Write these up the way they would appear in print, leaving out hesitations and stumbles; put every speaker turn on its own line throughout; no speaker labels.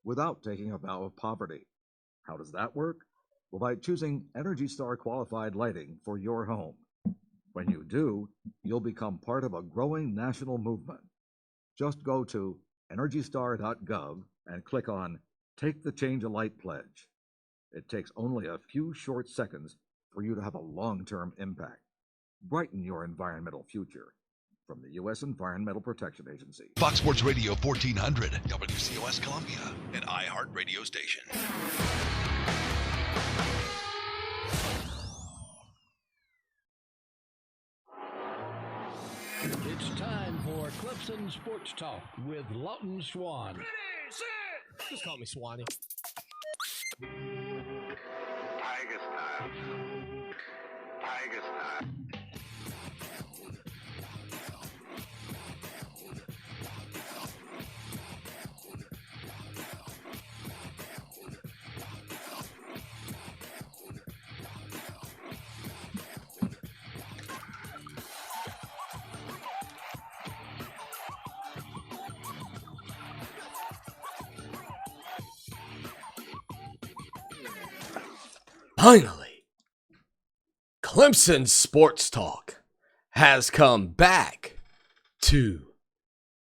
without taking a vow of poverty. How does that work? Well, by choosing Energy Star qualified lighting for your home. When you do, you'll become part of a growing national movement. Just go to EnergyStar.gov and click on Take the Change a Light pledge. It takes only a few short seconds for you to have a long-term impact. Brighten your environmental future. From the U.S. Environmental Protection Agency.
Fox Sports Radio 1400, WCOS Columbia, an iHeart radio station.
It's time for Clemson Sports Talk with Lawton Swan.
Ready, set!
Just call me Swanee.
Tiger style. Tiger style.
Finally, Clemson Sports Talk has come back to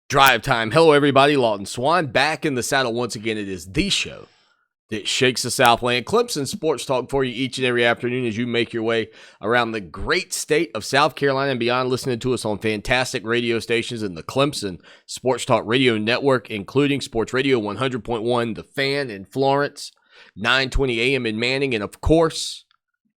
Drive Time. Hello, everybody. Lawton Swan back in the saddle once again. It is the show that shakes the Southland. Clemson Sports Talk for you each and every afternoon as you make your way around the great state of South Carolina and beyond, listening to us on fantastic radio stations in the Clemson Sports Talk Radio Network, including Sports Radio 100.1, The Fan in Florence, 920 AM in Manning, and of course,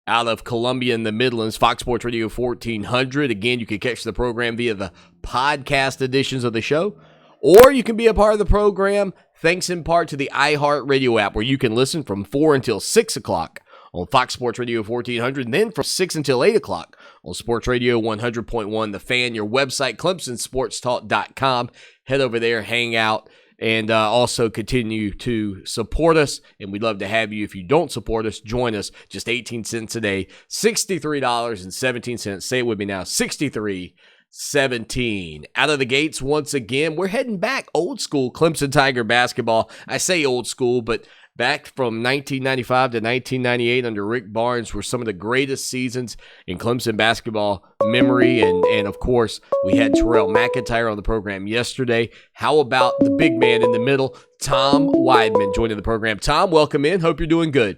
out of Columbia in the Midlands, Fox Sports Radio 1400. Again, you can catch the program via the podcast editions of the show, or you can be a part of the program thanks in part to the iHeart Radio app, where you can listen from 4 until 6 o'clock on Fox Sports Radio 1400, and then from 6 until 8 o'clock on Sports Radio 100.1, The Fan, your website, ClemsonSportsTalk.com. Head over there, hang out, and also continue to support us, and we'd love to have you. If you don't support us, join us. Just 18 cents a day, $63.17. Say it with me now, $63.17. Out of the gates once again. We're heading back old school Clemson Tiger basketball. I say old school, but back from 1995 to 1998 under Rick Barnes were some of the greatest seasons in Clemson basketball memory. And of course, we had Terrell McIntyre on the program yesterday. How about the big man in the middle, Tom Weidman, joining the program. Tom, welcome in. Hope you're doing good.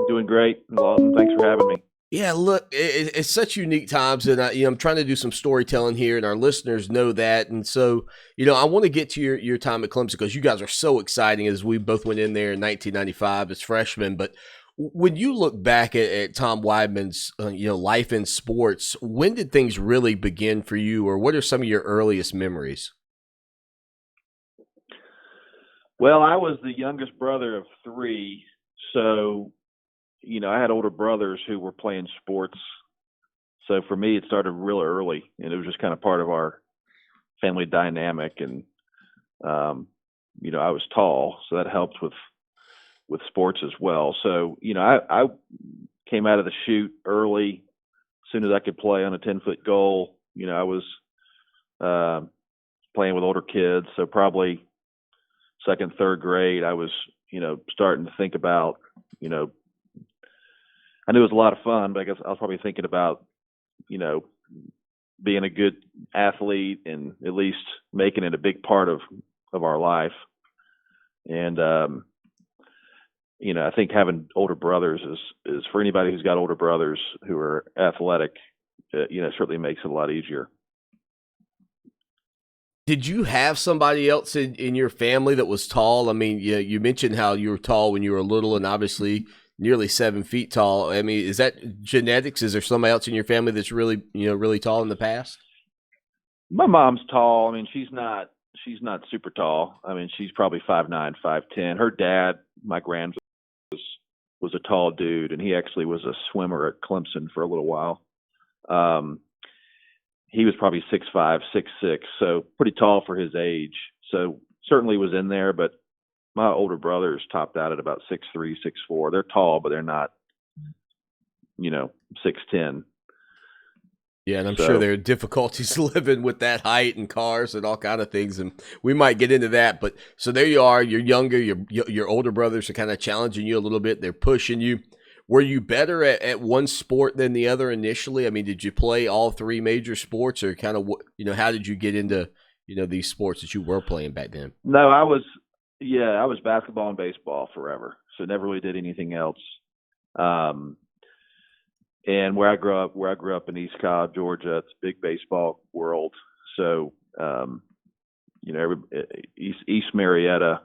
Doing great, Lawton. Thanks for having me.
Yeah, look, it's such unique times, and I'm trying to do some storytelling here, and our listeners know that. And so, I want to get to your time at Clemson, because you guys are so exciting, as we both went in there in 1995 as freshmen. But when you look back at Tom Weidman's life in sports, when did things really begin for you, or what are some of your earliest memories?
Well, I was the youngest brother of three, so I had older brothers who were playing sports. So for me, it started real early, and it was just kind of part of our family dynamic. And, I was tall, so that helped with sports as well. So, I came out of the chute early. As soon as I could play on a 10-foot goal, I was playing with older kids. So probably second, third grade, I was, starting to think about, I knew it was a lot of fun, but I guess I was probably thinking about, being a good athlete and at least making it a big part of our life. And, I think having older brothers is for anybody who's got older brothers who are athletic, certainly makes it a lot easier.
Did you have somebody else in your family that was tall? I mean, you mentioned how you were tall when you were little, and obviously nearly 7 feet tall. I mean, is that genetics? Is there somebody else in your family that's really, really tall in the past?
My mom's tall. I mean, she's not super tall. I mean, she's probably 5'9", 5'10". Her dad, my grandfather, was a tall dude, and he actually was a swimmer at Clemson for a little while. He was probably 6'5", 6'6", so pretty tall for his age. So certainly was in there, but my older brothers topped out at about 6'3", 6'4". They're tall, but they're not, 6'10".
Yeah, and I'm sure
So
there are difficulties living with that height and cars and all kind of things, and we might get into that. But so there you are. You're younger. Your older brothers are kind of challenging you a little bit. They're pushing you. Were you better at one sport than the other initially? I mean, did you play all three major sports, or kind of how did you get into these sports that you were playing back then?
no, I was basketball and baseball forever. So never really did anything else. Um, and where I grew up in East Cobb, Georgia, it's a big baseball world. So East Marietta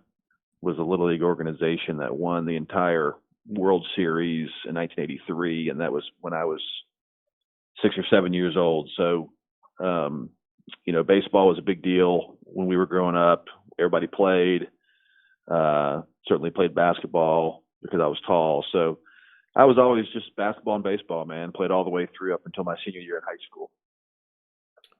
was a little league organization that won the entire World Series in 1983, and that was when I was 6 or 7 years old. So baseball was a big deal when we were growing up. Everybody played. Certainly played basketball because I was tall. So I was always just basketball and baseball, man. Played all the way through up until my senior year in high school.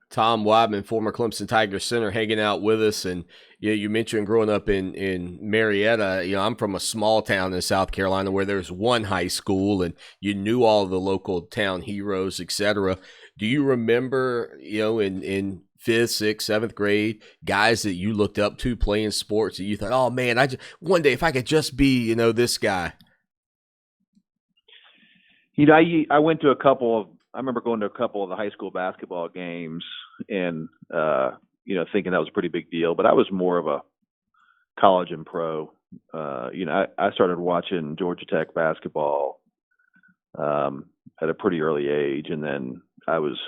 Tom Weidman, former Clemson Tigers center, hanging out with us. And you mentioned growing up in Marietta. I'm from a small town in South Carolina where there's one high school, and you knew all the local town heroes, etc. Do you remember, in fifth, sixth, seventh grade, guys that you looked up to playing sports that you thought, oh man, one day if I could just be, this guy?
I went to I remember going to a couple of the high school basketball games and, thinking that was a pretty big deal, but I was more of a college and pro. I started watching Georgia Tech basketball, at a pretty early age. And then I was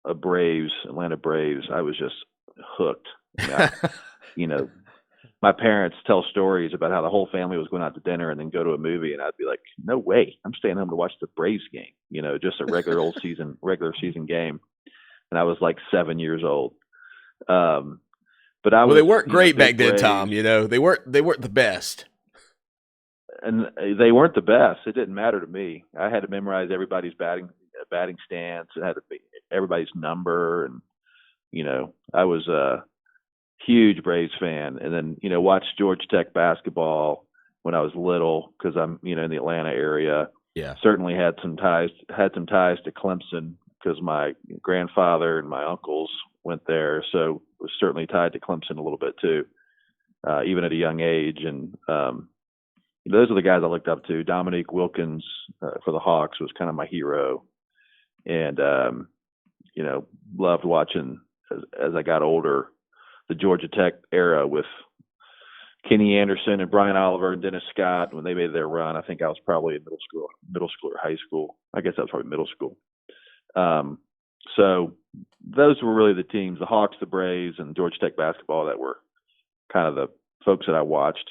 Atlanta Braves. I was just hooked. My parents tell stories about how the whole family was going out to dinner and then go to a movie, and I'd be like, no way, I'm staying home to watch the Braves game, just a regular season game. And I was like 7 years old. But they
weren't great back then,
Braves.
Tom. They weren't the best.
And they weren't the best. It didn't matter to me. I had to memorize everybody's batting stance. It had to be everybody's number. And, I was a huge Braves fan. And then, watched Georgia Tech basketball when I was little because I'm, in the Atlanta area.
Yeah.
Certainly had some ties to Clemson because my grandfather and my uncles went there. So was certainly tied to Clemson a little bit too, even at a young age. And, those are the guys I looked up to. Dominique Wilkins for the Hawks was kind of my hero. And, loved watching as I got older, the Georgia Tech era with Kenny Anderson and Brian Oliver and Dennis Scott when they made their run. I think I was probably in middle school or high school. I guess that was probably middle school. So those were really the teams, the Hawks, the Braves, and Georgia Tech basketball that were kind of the folks that I watched.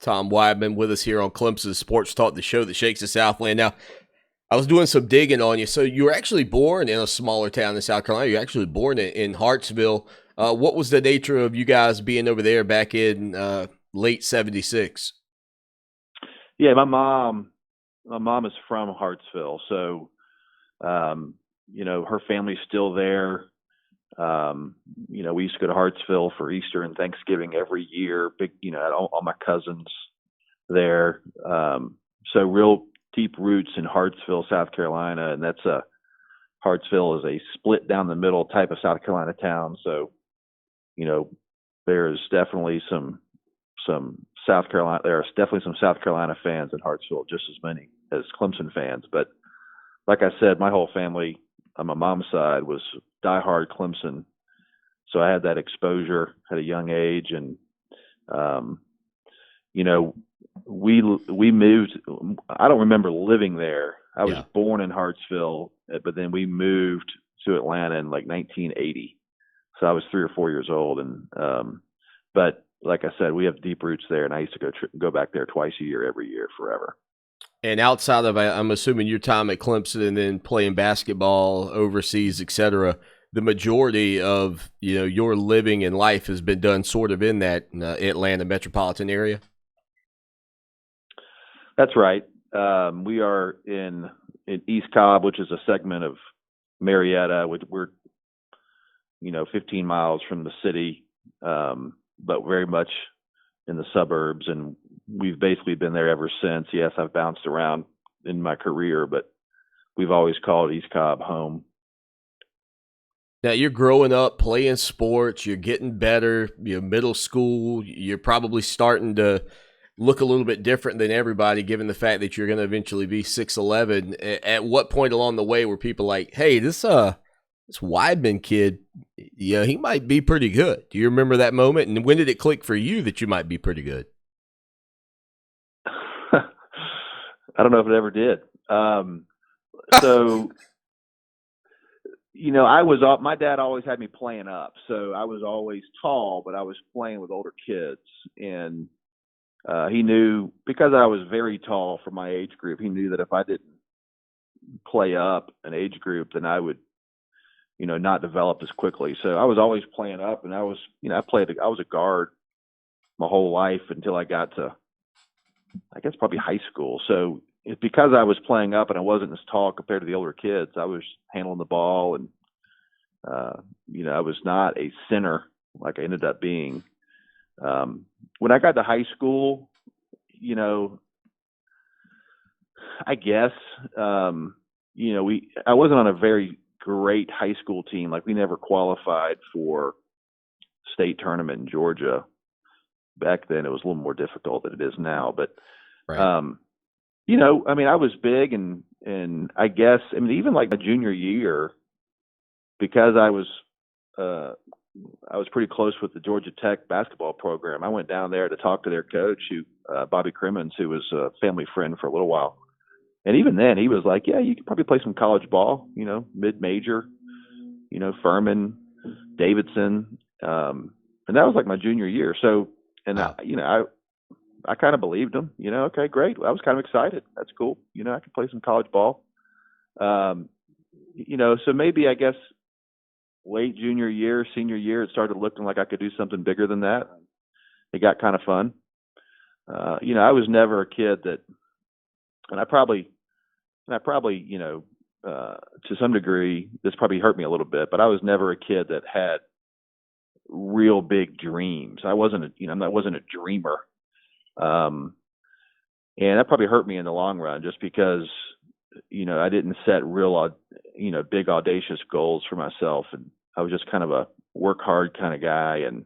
Tom Weidman with us here on Clemson Sports Talk, the show that shakes the Southland. Now, I was doing some digging on you. So you were actually born in a smaller town in South Carolina. You were actually born in Hartsville. What was the nature of you guys being over there back in late '76?
Yeah, my mom is from Hartsville. So, her family's still there. We used to go to Hartsville for Easter and Thanksgiving every year. Big, had all my cousins there. So real deep roots in Hartsville, South Carolina. And Hartsville is a split down the middle type of South Carolina town. So, there's definitely some South Carolina. There are definitely some South Carolina fans in Hartsville, just as many as Clemson fans. But like I said, my whole family on my mom's side was diehard Clemson. So I had that exposure at a young age. And, we moved. I don't remember living there. I was born in Hartsville, but then we moved to Atlanta in like 1980. So I was 3 or 4 years old. And, but like I said, we have deep roots there, and I used to go back there twice a year, every year, forever.
And outside of, I'm assuming your time at Clemson and then playing basketball overseas, et cetera, the majority of, your living and life has been done sort of in that Atlanta metropolitan area?
That's right. We are in East Cobb, which is a segment of Marietta, which we're, 15 miles from the city, but very much in the suburbs. And we've basically been there ever since. Yes, I've bounced around in my career, but we've always called East Cobb home.
Now you're growing up playing sports, you're getting better, you're middle school, you're probably starting to look a little bit different than everybody given the fact that you're going to eventually be 6'11". At what point along the way were people like, hey, this Weidman kid, yeah, he might be pretty good? Do you remember that moment? And when did it click for you that you might be pretty good?
I don't know if it ever did. So, my dad always had me playing up. So I was always tall, but I was playing with older kids. And he knew, because I was very tall for my age group, he knew that if I didn't play up an age group, then I would, not develop as quickly. So I was always playing up, and I was a guard my whole life until I got to, I guess, probably high school. So it's because I was playing up and I wasn't as tall compared to the older kids. I was handling the ball, and I was not a center like I ended up being. When I got to high school, I guess I wasn't on a very great high school team. Like, we never qualified for state tournament in Georgia. Back then it was a little more difficult than it is now, but
Right.
I was big, and I guess, even like my junior year, because I was pretty close with the Georgia Tech basketball program. I went down there to talk to their coach, Bobby Crimmins, who was a family friend for a little while. And even then he was like, yeah, you could probably play some college ball, mid-major, Furman, Davidson. And that was like my junior year. So, and
Wow.
I kind of believed him, okay, great. I was kind of excited. That's cool. I could play some college ball. So maybe, I guess, late junior year, senior year, it started looking like I could do something bigger than that. It got kind of fun. I was never a kid that, and I probably, to some degree, this probably hurt me a little bit, but I was never a kid that had real big dreams. I wasn't a dreamer. And that probably hurt me in the long run, just because, I didn't set real, big audacious goals for myself. And I was just kind of a work hard kind of guy, and,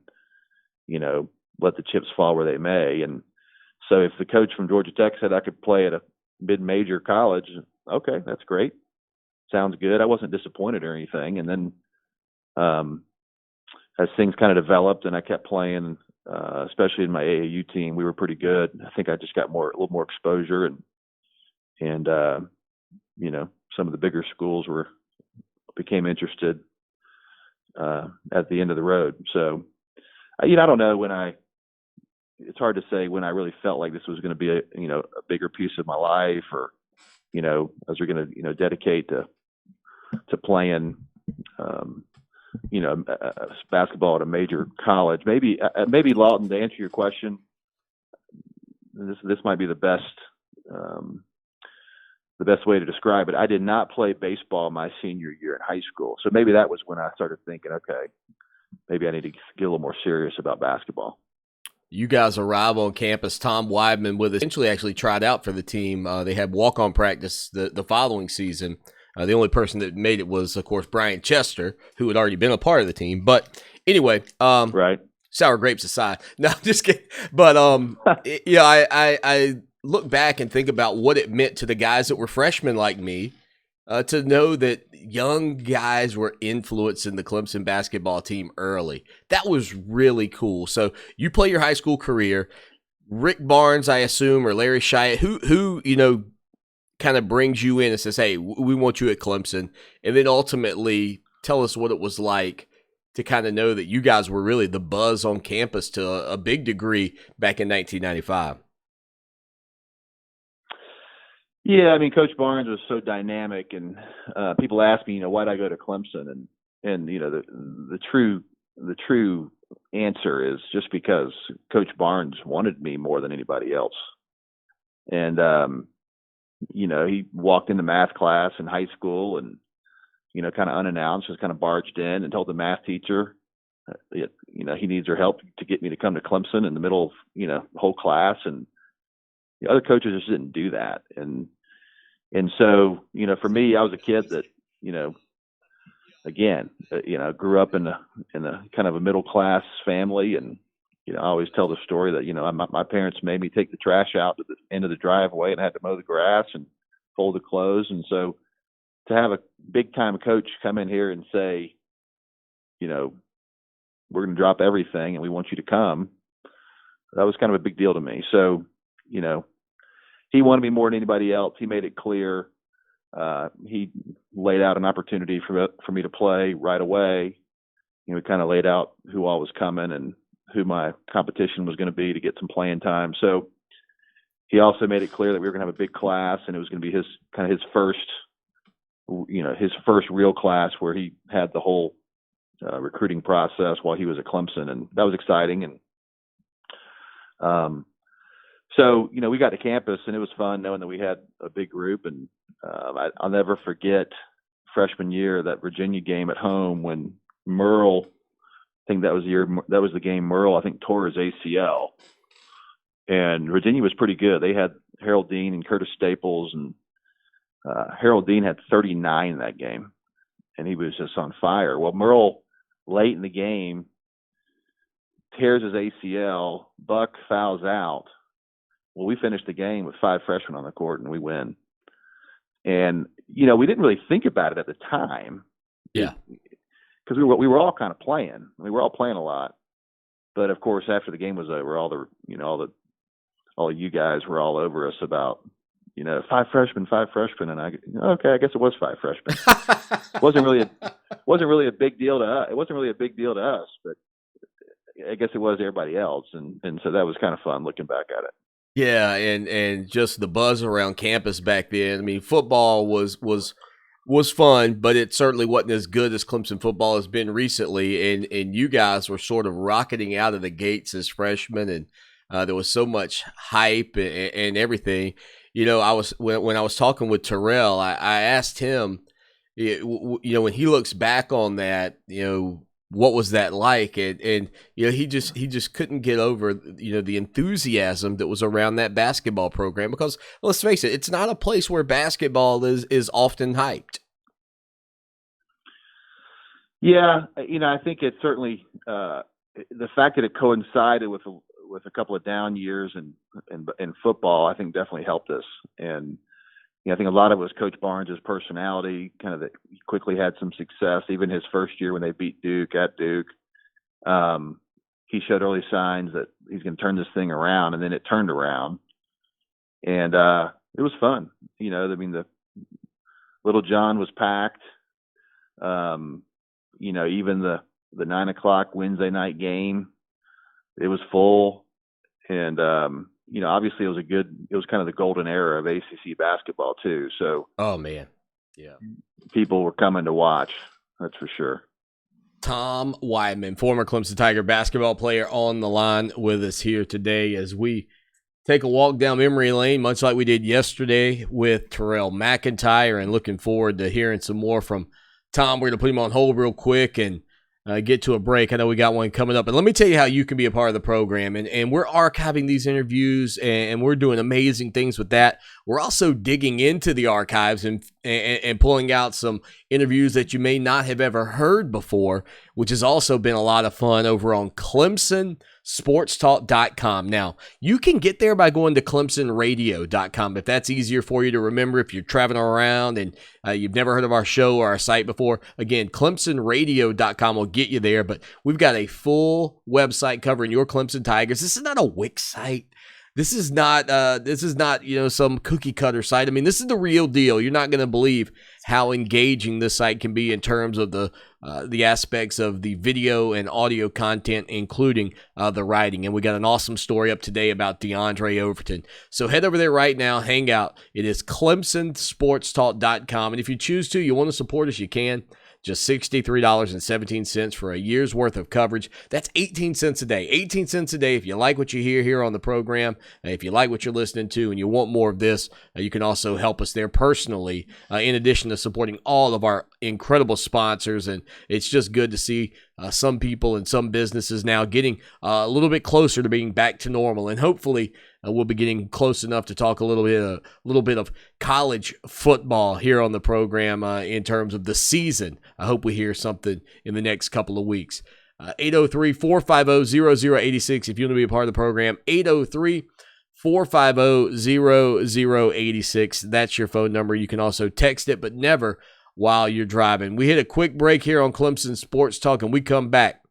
let the chips fall where they may. And so if the coach from Georgia Tech said I could play at a mid-major college, okay, that's great. Sounds good. I wasn't disappointed or anything. And then, as things kind of developed and I kept playing, especially in my AAU team, we were pretty good. I think I just got a little more exposure, and some of the bigger schools became interested at the end of the road. So, I don't know it's hard to say when I really felt like this was going to be a bigger piece of my life, or, as we're going to, dedicate to playing, basketball at a major college. Maybe Lawton, to answer your question, this might be the best way to describe it. I did not play baseball my senior year in high school. So maybe that was when I started thinking, okay, maybe I need to get a little more serious about basketball.
You guys arrive on campus. Tom Weidman with essentially actually tried out for the team. They had walk-on practice the following season. The only person that made it was, of course, Brian Chester, who had already been a part of the team. But anyway,
right.
Sour grapes aside. No, I'm just kidding. But I look back and think about what it meant to the guys that were freshmen like me, to know that young guys were influencing the Clemson basketball team early. That was really cool. So you play your high school career. Rick Barnes, I assume, or Larry Shyatt, who kind of brings you in and says, hey, we want you at Clemson. And then ultimately tell us what it was like to kind of know that you guys were really the buzz on campus to a big degree back in 1995.
Yeah, Coach Barnes was so dynamic, and people ask me, why'd I go to Clemson? And the true answer is just because Coach Barnes wanted me more than anybody else. And he walked into math class in high school, and kind of unannounced, just kind of barged in and told the math teacher, he needs her help to get me to come to Clemson in the middle of the whole class. And the other coaches just didn't do that. And so, for me, I was a kid that, again, grew up in a kind of a middle class family, and I always tell the story that my parents made me take the trash out to the end of the driveway, and I had to mow the grass and fold the clothes. And so to have a big time coach come in here and say, we're going to drop everything and we want you to come, that was kind of a big deal to me. So, he wanted me more than anybody else. He made it clear. He laid out an opportunity for me to play right away. He kind of laid out who all was coming and who my competition was going to be to get some playing time. So he also made it clear that we were going to have a big class, and it was going to be his first real class where he had the whole recruiting process while he was at Clemson, and that was exciting. And so we got to campus, and it was fun knowing that we had a big group. And I'll never forget freshman year, that Virginia game at home when Merle, I think that was the game Merle, I think, tore his ACL. And Virginia was pretty good. They had Harold Dean and Curtis Staples, and Harold Dean had 39 in that game, and he was just on fire. Well, Merle, late in the game, tears his ACL. Buck fouls out. Well, we finished the game with 5 freshmen on the court, and we win. And, we didn't really think about it at the time.
Yeah.
Because we were all kind of playing. We were all playing a lot. But, of course, after the game was over, all of you guys were all over us about, 5 freshmen. And okay, I guess it was 5 freshmen. It wasn't really a big deal to us. It wasn't really a big deal to us, but I guess it was to everybody else. And so that was kind of fun looking back at it.
Yeah, and just the buzz around campus back then. I mean, football was fun, but it certainly wasn't as good as Clemson football has been recently. And you guys were sort of rocketing out of the gates as freshmen, and there was so much hype and everything. When I was talking with Terrell, I asked him, when he looks back on that, what was that like? And he just couldn't get over, the enthusiasm that was around that basketball program, because let's face it, it's not a place where basketball is often hyped.
Yeah. I think it certainly, the fact that it coincided with a couple of down years in football, I think definitely helped us. And I think a lot of it was Coach Barnes' personality, kind of that he quickly had some success. Even his first year when they beat Duke at Duke, he showed early signs that he's going to turn this thing around, and then it turned around. And it was fun. The Little John was packed. Even the 9 o'clock Wednesday night game, it was full. And obviously it was kind of the golden era of ACC basketball too. So,
oh man, yeah,
people were coming to watch. That's for sure.
Tom Wyman, former Clemson Tiger basketball player, on the line with us here today as we take a walk down memory lane, much like we did yesterday with Terrell McIntyre, and looking forward to hearing some more from Tom. We're going to put him on hold real quick and get to a break. I know we got one coming up. And let me tell you how you can be a part of the program. And we're archiving these interviews, and we're doing amazing things with that. We're also digging into the archives and pulling out some interviews that you may not have ever heard before, which has also been a lot of fun over on ClemsonSportsTalk.com. Now, you can get there by going to ClemsonRadio.com if that's easier for you to remember if you're traveling around and you've never heard of our show or our site before. Again, ClemsonRadio.com will get you there, but we've got a full website covering your Clemson Tigers. This is not a Wix site. This is not some cookie cutter site. I mean, this is the real deal. You're not going to believe how engaging this site can be in terms of the aspects of the video and audio content, including the writing. And we got an awesome story up today about DeAndre Overton. So head over there right now, hang out. It is ClemsonSportsTalk.com. And if you choose to, you want to support us, you can. Just $63.17 for a year's worth of coverage. That's 18 cents a day. 18 cents a day. If you like what you hear here on the program, if you like what you're listening to and you want more of this, you can also help us there personally, in addition to supporting all of our incredible sponsors. And it's just good to see some people and some businesses now getting a little bit closer to being back to normal, and hopefully we'll be getting close enough to talk a little bit of college football here on the program in terms of the season. I hope we hear something in the next couple of weeks. 803-450-0086 if you want to be a part of the program. 803-450-0086. That's your phone number. You can also text it, but never while you're driving. We hit a quick break here on Clemson Sports Talk, and we come back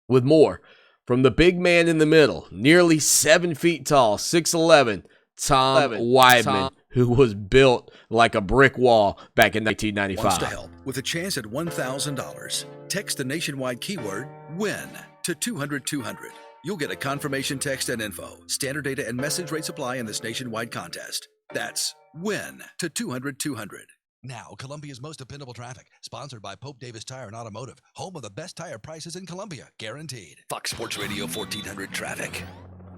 with more from the big man in the middle, nearly 7 feet tall, 6'11", Tom Weidman, who was built like a brick wall back in 1995.
Wants to help with a chance at $1,000. Text the nationwide keyword WIN to 200-200. You'll get a confirmation text and info. Standard data and message rates apply in this nationwide contest. That's WIN to 200-200.
Now, Columbia's most dependable traffic, sponsored by Pope Davis Tire and Automotive, home of the best tire prices in Columbia, guaranteed.
Fox Sports Radio 1400 traffic.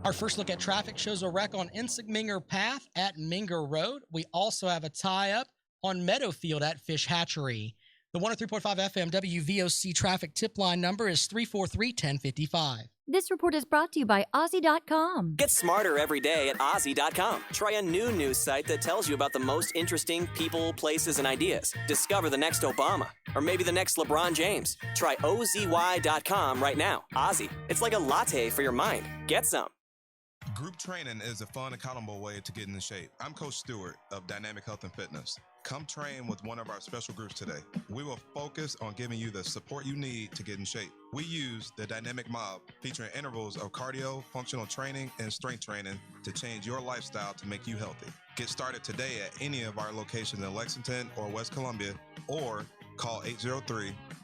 Our first look at traffic shows a wreck on Insigminger Path at Minger Road. We also have a tie-up on Meadowfield at Fish Hatchery. The 103.5 FM WVOC traffic tip line number is 343-1055.
This report is brought to you by Aussie.com.
Get smarter every day at Aussie.com. Try a new news site that tells you about the most interesting people, places, and ideas. Discover the next Obama, or maybe the next LeBron James. Try OZY.com right now. Aussie, it's like a latte for your mind. Get some.
Group training is a fun, accountable way to get in shape. I'm Coach Stewart of Dynamic Health and Fitness. Come train with one of our special groups today. We will focus on giving you the support you need to get in shape. We use the Dynamic Mob, featuring intervals of cardio, functional training, and strength training to change your lifestyle to make you healthy. Get started today at any of our locations in Lexington or West Columbia, or call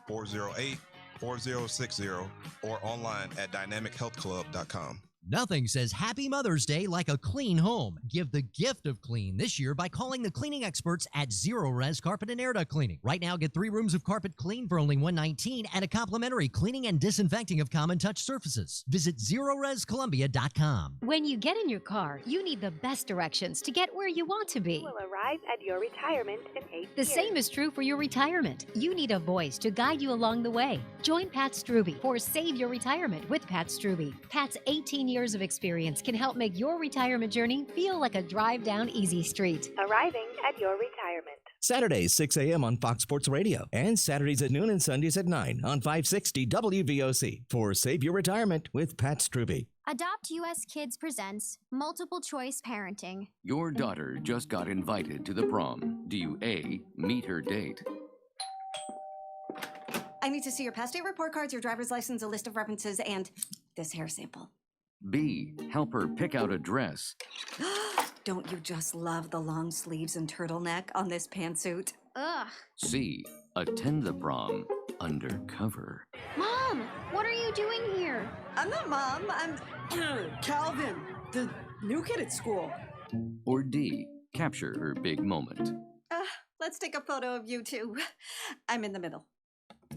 803-408-4060 or online at dynamichealthclub.com.
Nothing says Happy Mother's Day like a clean home. Give the gift of clean this year by calling the cleaning experts at Zero Res Carpet and Air Duct Cleaning. Right now, get 3 rooms of carpet clean for only $119 and a complimentary cleaning and disinfecting of common touch surfaces. Visit ZeroResColumbia.com.
When you get in your car, you need the best directions to get where you want to be.
Will arrive at your retirement in 8 years.
The same is true for your retirement. You need a voice to guide you along the way. Join Pat Struby for Save Your Retirement with Pat Struby. Pat's 18 years of experience can help make your retirement journey feel like a drive down easy street.
Arriving at your retirement.
Saturdays 6 a.m. on Fox Sports Radio and Saturdays at noon and Sundays at 9 on 560 WVOC for Save Your Retirement with Pat Struby.
Adopt US Kids presents Multiple Choice Parenting.
Your daughter just got invited to the prom. Do you A, meet her date?
I need to see your past date report cards, your driver's license, a list of references, and this hair sample.
B, help her pick out a dress.
Don't you just love the long sleeves and turtleneck on this pantsuit?
Ugh.
C, attend the prom undercover.
Mom, what are you doing here?
I'm not Mom, I'm Calvin, the new kid at school.
Or D, capture her big moment.
Let's take a photo of you two. I'm in the middle.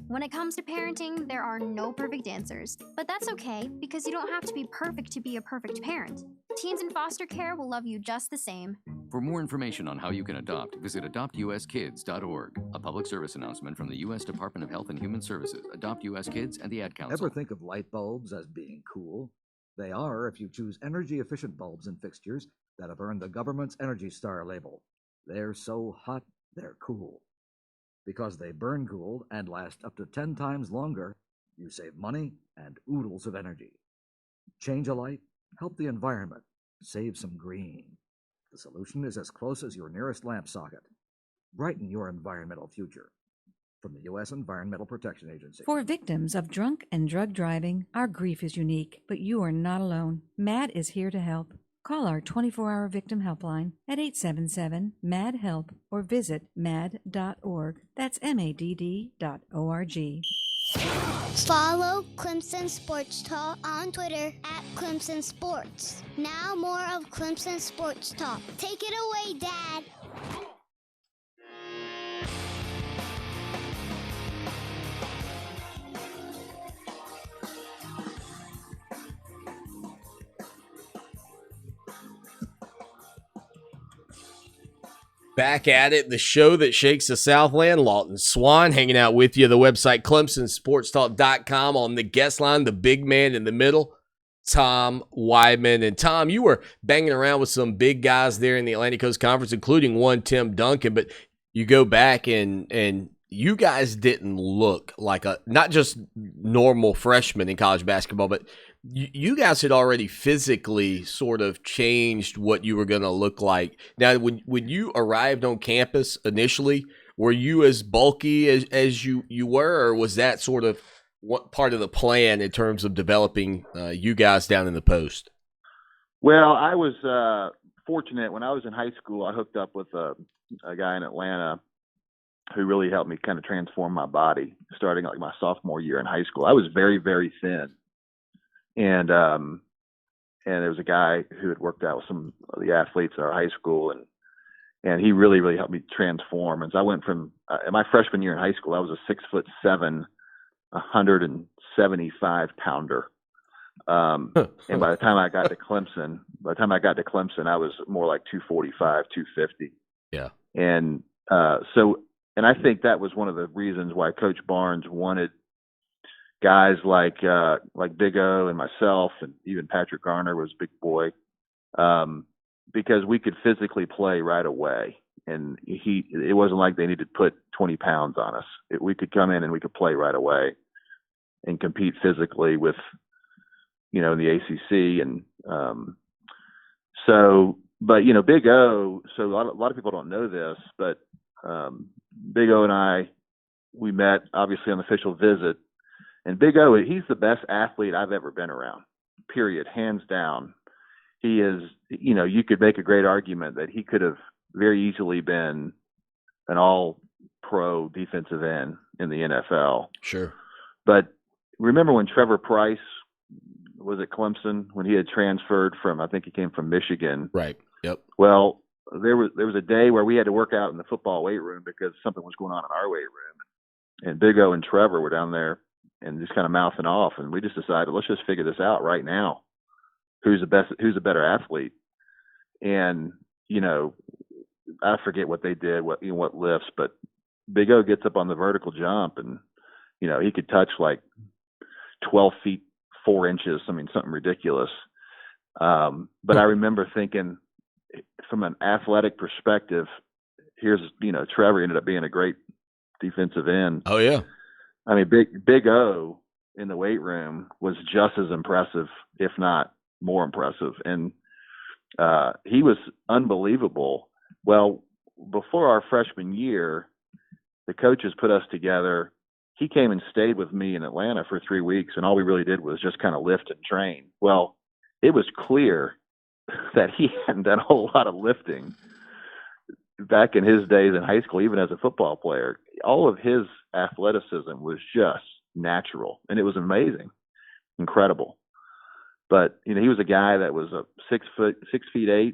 When it comes to parenting, there are no perfect answers. But that's okay, because you don't have to be perfect to be a perfect parent. Teens in foster care will love you just the same.
For more information on how you can adopt, visit adoptuskids.org. A public service announcement from the U.S. Department of Health and Human Services, Adopt U.S. Kids, and the Ad Council.
Ever think of light bulbs as being cool? They are if you choose energy-efficient bulbs and fixtures that have earned the government's Energy Star label. They're so hot, they're cool. Because they burn cool and last up to 10 times longer, you save money and oodles of energy. Change a light, help the environment, save some green. The solution is as close as your nearest lamp socket. Brighten your environmental future. From the U.S. Environmental Protection Agency.
For victims of drunk and drug driving, our grief is unique, but you are not alone. MAD is here to help. Call our 24-hour victim helpline at 877-MAD-HELP or visit mad.org. That's MADD.org.
Follow Clemson Sports Talk on Twitter at Clemson Sports. Now more of Clemson Sports Talk. Take it away, Dad.
Back at it, the show that shakes the Southland. Lawton Swan hanging out with you. The website ClemsonSportsTalk.com. On the guest line, the big man in the middle, Tom Wyman. And Tom, you were banging around with some big guys there in the Atlantic Coast Conference, including one Tim Duncan. But you go back and you guys didn't look like not just normal freshmen in college basketball, but you guys had already physically sort of changed what you were going to look like. Now, when you arrived on campus initially, were you as bulky as you were, or was that sort of what part of the plan in terms of developing you guys down in the post?
Well, I was fortunate. When I was in high school, I hooked up with a guy in Atlanta who really helped me kind of transform my body starting like my sophomore year in high school. I was very, very thin. And there was a guy who had worked out with some of the athletes at our high school, and he really, really helped me transform. And so I went from in my freshman year in high school, I was a 6'7", 175 pounder. And by the time I got to Clemson, I was more like 245, 250.
Yeah.
And and I think that was one of the reasons why Coach Barnes wanted guys like Big O and myself, and even Patrick Garner was a big boy, because we could physically play right away. And it wasn't like they needed to put 20 pounds on us. We could come in and we could play right away and compete physically with, the ACC. And but Big O. So a lot of people don't know this, but Big O and I, we met obviously on the official visit. And Big O, he's the best athlete I've ever been around, period, hands down. He is, you could make a great argument that he could have very easily been an all-pro defensive end in the NFL.
Sure.
But remember when Trevor Price was at Clemson, when he had transferred from, I think he came from Michigan.
Right. Yep.
Well, there was a day where we had to work out in the football weight room because something was going on in our weight room. And Big O and Trevor were down there and just kind of mouthing off. And we just decided, let's just figure this out right now. Who's the better athlete? And, I forget what they did, what lifts, but Big O gets up on the vertical jump and, he could touch like 12 feet, 4 inches. I mean, something ridiculous. But I remember thinking from an athletic perspective, here's, Trevor ended up being a great defensive end.
Oh yeah.
I mean, Big O in the weight room was just as impressive, if not more impressive. And he was unbelievable. Well, before our freshman year, the coaches put us together. He came and stayed with me in Atlanta for 3 weeks, and all we really did was just kind of lift and train. Well, it was clear that he hadn't done a whole lot of lifting back in his days in high school, even as a football player. All of his athleticism was just natural, and it was amazing, incredible. But he was a guy that was a 6'8",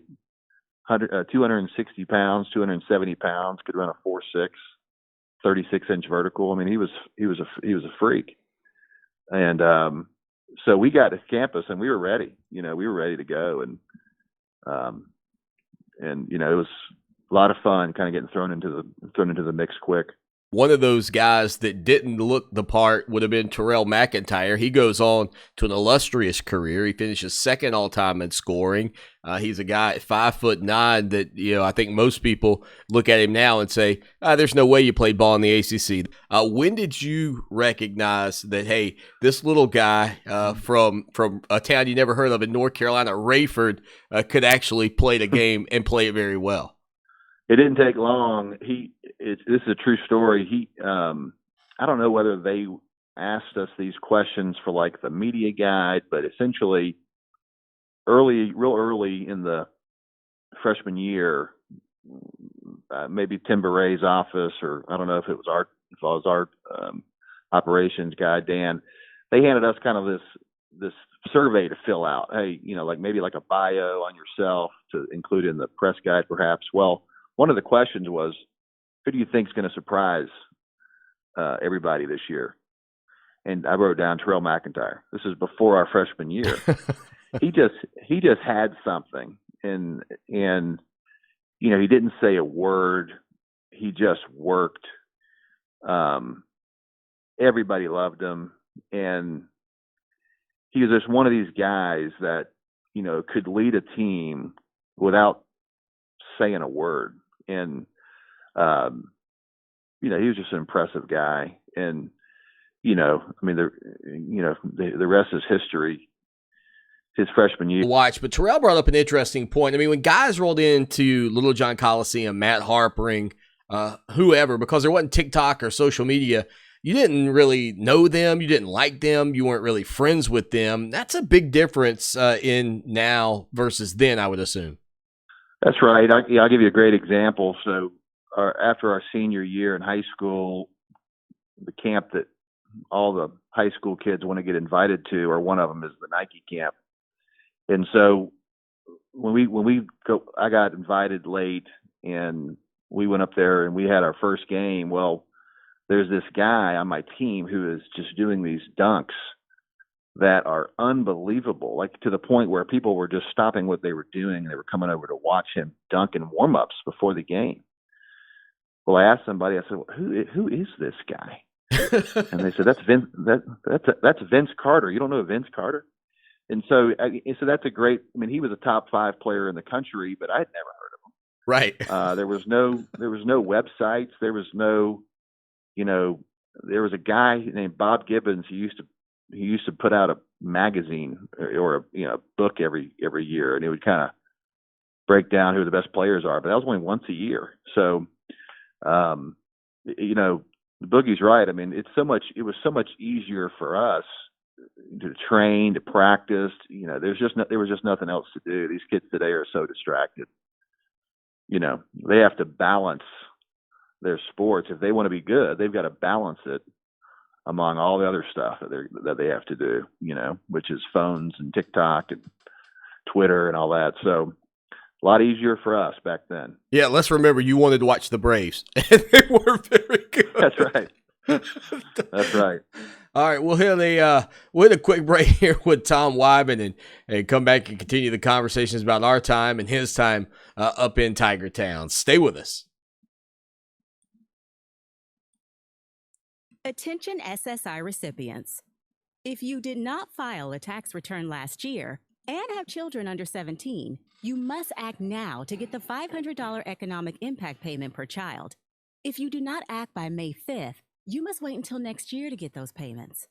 260 pounds, 270 pounds, could run a 4.6, 36-inch vertical. I mean, he was a freak. And so we got to campus and we were ready. We were ready to go, and it was a lot of fun, kind of getting thrown into the mix quick.
One of those guys that didn't look the part would have been Terrell McIntyre. He goes on to an illustrious career. He finishes second all-time in scoring. He's a guy at 5'9" that, I think most people look at him now and say, there's no way you played ball in the ACC. When did you recognize that, hey, this little guy from a town you never heard of in North Carolina, Rayford, could actually play the game and play it very well?
It didn't take long. This is a true story. I don't know whether they asked us these questions for like the media guide, but essentially real early in the freshman year, maybe Tim Baray's office, or I don't know if it was our operations guy, Dan, they handed us kind of this survey to fill out. Hey, maybe like a bio on yourself to include in the press guide, perhaps. Well, one of the questions was, who do you think is going to surprise everybody this year? And I wrote down Terrell McIntyre. This is before our freshman year. He just had something, and he didn't say a word. He just worked. Everybody loved him. And he was just one of these guys that, could lead a team without saying a word. And, he was just an impressive guy. And, the rest is history. His freshman year.
Watch, but Terrell brought up an interesting point. I mean, when guys rolled into Little John Coliseum, Matt Harpering, whoever, because there wasn't TikTok or social media, you didn't really know them, you didn't like them, you weren't really friends with them. That's a big difference in now versus then, I would assume.
That's right. I'll give you a great example. So after our senior year in high school, the camp that all the high school kids want to get invited to, or one of them is the Nike camp. And so when we go, I got invited late, and we went up there and we had our first game. Well, there's this guy on my team who is just doing these dunks that are unbelievable, like to the point where people were just stopping what they were doing and they were coming over to watch him dunk in warm-ups before the game. Well, I asked somebody, I said, well, who is this guy? And they said, that's Vince Carter. You don't know Vince Carter? And so that's a great. I mean, he was a top 5 player in the country, but I'd never heard of him.
Right.
There was no websites. There was no, there was a guy named Bob Gibbons who used to put out a magazine or a book every year, and he would kind of break down who the best players are. But that was only once a year. So, Boogie's right. I mean, it was so much easier for us to train, to practice. There was just nothing else to do. These kids today are so distracted. They have to balance their sports. If they want to be good, they've got to balance it among all the other stuff that they have to do, which is phones and TikTok and Twitter and all that. So a lot easier for us back then.
Yeah, let's remember you wanted to watch the Braves, and they were very good.
That's right. That's right.
All right, we'll hit a quick break here with Tom Wyman and come back and continue the conversations about our time and his time up in Tiger Town. Stay with us.
Attention SSI recipients. If you did not file a tax return last year and have children under 17, you must act now to get the $500 economic impact payment per child. If you do not act by May 5th, you must wait until next year to get those payments.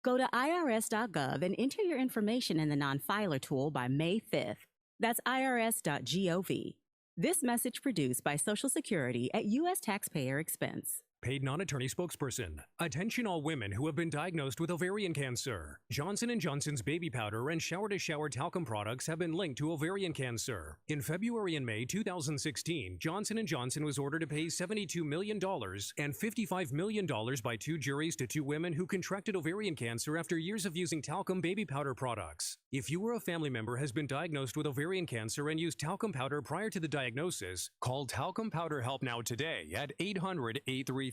Go to irs.gov and enter your information in the non-filer tool by May 5th. That's irs.gov. This message produced by Social Security at U.S. taxpayer expense.
Paid non-attorney spokesperson. Attention all women who have been diagnosed with ovarian cancer. Johnson & Johnson's baby powder and shower-to-shower talcum products have been linked to ovarian cancer. In February and May 2016, Johnson & Johnson was ordered to pay $72 million and $55 million by 2 juries to 2 women who contracted ovarian cancer after years of using talcum baby powder products. If you or a family member has been diagnosed with ovarian cancer and used talcum powder prior to the diagnosis, call Talcum Powder Help Now today at 800-833-0112.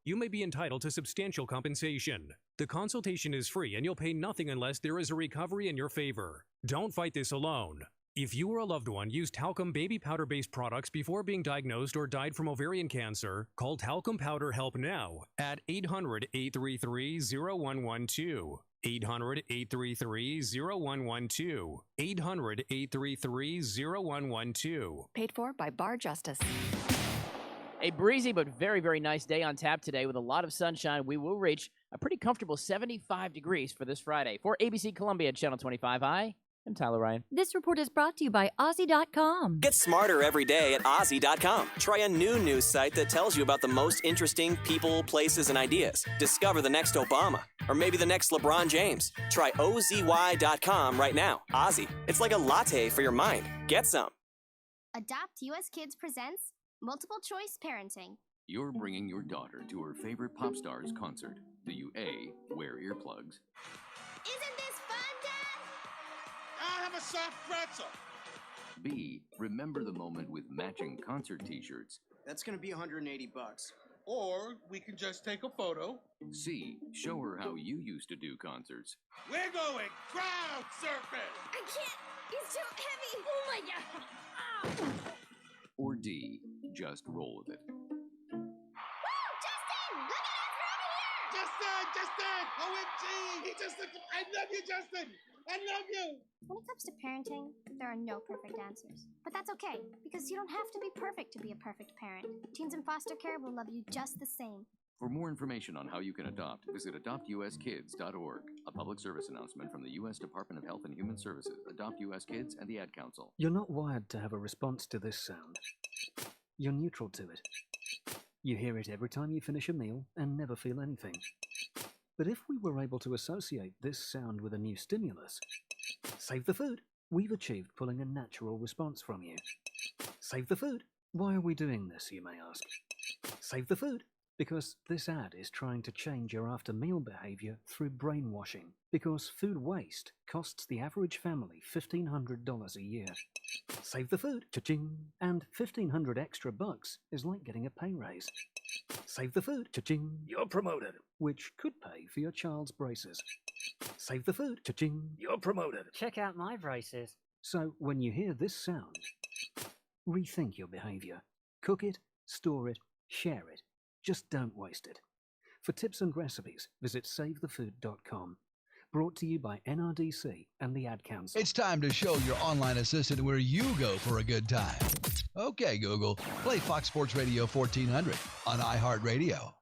You may be entitled to substantial compensation. The consultation is free and you'll pay nothing unless there is a recovery in your favor. Don't fight this alone. If you or a loved one used talcum baby powder-based products before being diagnosed or died from ovarian cancer, call Talcum Powder Help Now at 800-833-0112. 800-833-0112. 800-833-0112.
Paid for by Bar Justice.
A breezy but very, very nice day on tap today with a lot of sunshine. We will reach a pretty comfortable 75 degrees for this Friday. For ABC Columbia Channel 25, I'm Tyler Ryan.
This report is brought to you by Aussie.com.
Get smarter every day at Aussie.com. Try a new news site that tells you about the most interesting people, places, and ideas. Discover the next Obama, or maybe the next LeBron James. Try OZY.com right now. Aussie, it's like a latte for your mind. Get some.
Adopt US Kids presents Multiple Choice Parenting.
You're bringing your daughter to her favorite pop star's concert. Do you A, wear earplugs?
Isn't this fun, Dad?
I'll have a soft pretzel.
B, remember the moment with matching concert t-shirts.
That's gonna be $180.
Or we can just take a photo.
C, show her how you used to do concerts.
We're going crowd surfing.
I can't. It's too heavy. Oh my God.
Or D, just roll with it.
Justin! OMG! He just looked. I love you, Justin! I love you!
When it comes to parenting, there are no perfect answers. But that's okay, because you don't have to be perfect to be a perfect parent. Teens in foster care will love you just the same.
For more information on how you can adopt, visit adoptuskids.org. A public service announcement from the U.S. Department of Health and Human Services, Adopt U.S. Kids, and the Ad Council.
You're not wired to have a response to this sound. You're neutral to it. You hear it every time you finish a meal and never feel anything. But if we were able to associate this sound with a new stimulus, save the food, we've achieved pulling a natural response from you. Save the food. Why are we doing this, you may ask? Save the food. Because this ad is trying to change your after-meal behavior through brainwashing. Because food waste costs the average family $1,500 a year. Save the food, cha-ching! And $1,500 extra bucks is like getting a pay raise. Save the food, cha-ching! You're promoted, which could pay for your child's braces. Save the food, cha-ching! You're promoted.
Check out my braces.
So when you hear this sound, rethink your behavior. Cook it, store it, share it. Just don't waste it. For tips and recipes, visit SaveTheFood.com. Brought to you by NRDC and the Ad Council.
It's time to show your online assistant where you go for a good time. Okay, Google, play Fox Sports Radio 1400 on iHeart Radio.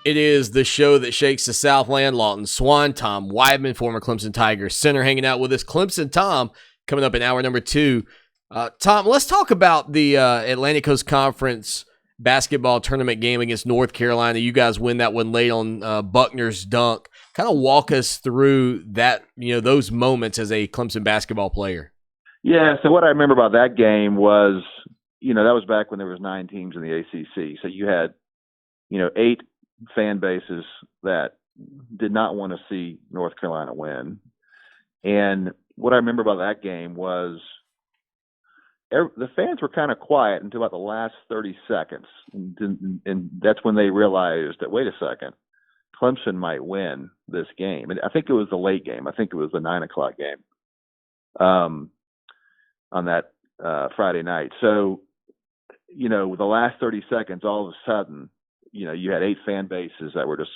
It is the show that shakes the Southland. Lawton Swan, Tom Weidman, former Clemson Tigers center, hanging out with us. Clemson Tom coming up in hour number 2. Tom, let's talk about the Atlantic Coast Conference basketball tournament game against North Carolina. You guys win that one late on Buckner's dunk. Kind of walk us through that, those moments as a Clemson basketball player.
Yeah, so what I remember about that game was, that was back when there was 9 teams in the ACC. So you had, 8 fan bases that did not want to see North Carolina win. And what I remember about that game was the fans were kind of quiet until about the last 30 seconds. And that's when they realized that, wait a second, Clemson might win this game. And I think it was the late game. I think it was the 9 o'clock game on that Friday night. So, the last 30 seconds, all of a sudden, you had 8 fan bases that were just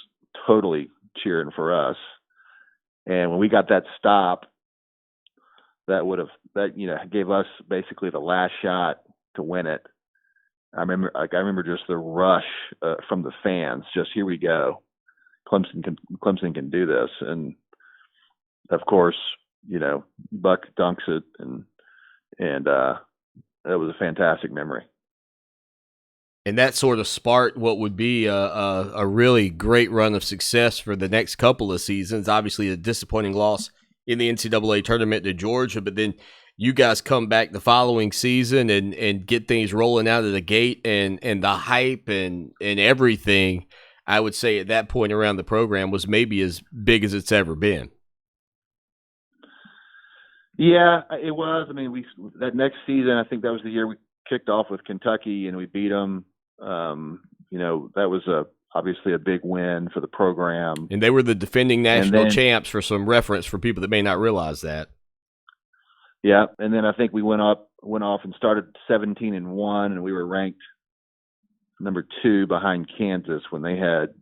totally cheering for us. And when we got that stop, that gave us basically the last shot to win it. I remember just the rush from the fans. Just, here we go, Clemson can do this. And of course, Buck dunks it, and that was a fantastic memory.
And that sort of sparked what would be a really great run of success for the next couple of seasons. Obviously, a disappointing loss in the NCAA tournament to Georgia, but then you guys come back the following season and get things rolling out of the gate, and the hype and everything, I would say at that point around the program was maybe as big as it's ever been.
Yeah, it was. I mean, that next season, I think that was the year we kicked off with Kentucky and we beat them. That was obviously a big win for the program.
And they were the defending national champs, for some reference for people that may not realize that.
Yeah, and then I think we went off and started 17-1, and we were ranked number 2 behind Kansas when they had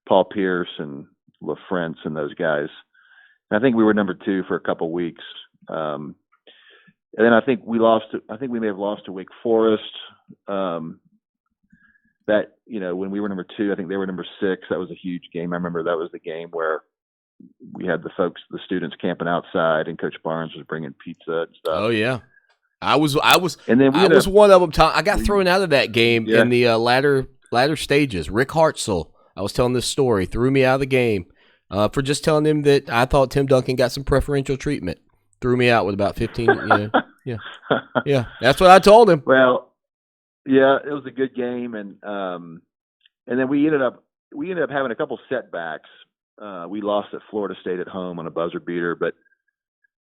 Paul Pierce and LaFrance and those guys. And I think we were number 2 for a couple weeks. And then I think we may have lost to Wake Forest. That, when we were number 2, I think they were number 6. That was a huge game. I remember that was the game where we had the students camping outside, and Coach Barnes was bringing pizza and stuff.
Oh yeah, I was one of them. I got thrown out of that game in the latter stages. Rick Hartzell, I was telling this story, threw me out of the game for just telling him that I thought Tim Duncan got some preferential treatment. Threw me out with about 15. Yeah, that's what I told him.
Well, yeah, it was a good game, and then we ended up having a couple setbacks. We lost at Florida State at home on a buzzer beater,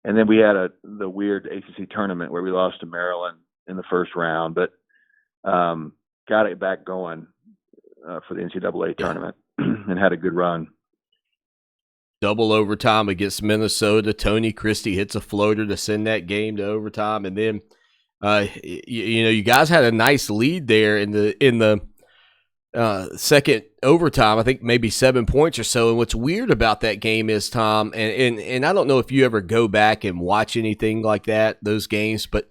and then we had the weird ACC tournament where we lost to Maryland in the first round, but got it back going for the NCAA tournament and had a good run.
Double overtime against Minnesota. Tony Christie hits a floater to send that game to overtime, and then you guys had a nice lead there in the second overtime. I think maybe 7 points or so. And what's weird about that game is, Tom, and I don't know if you ever go back and watch anything like that, those games, but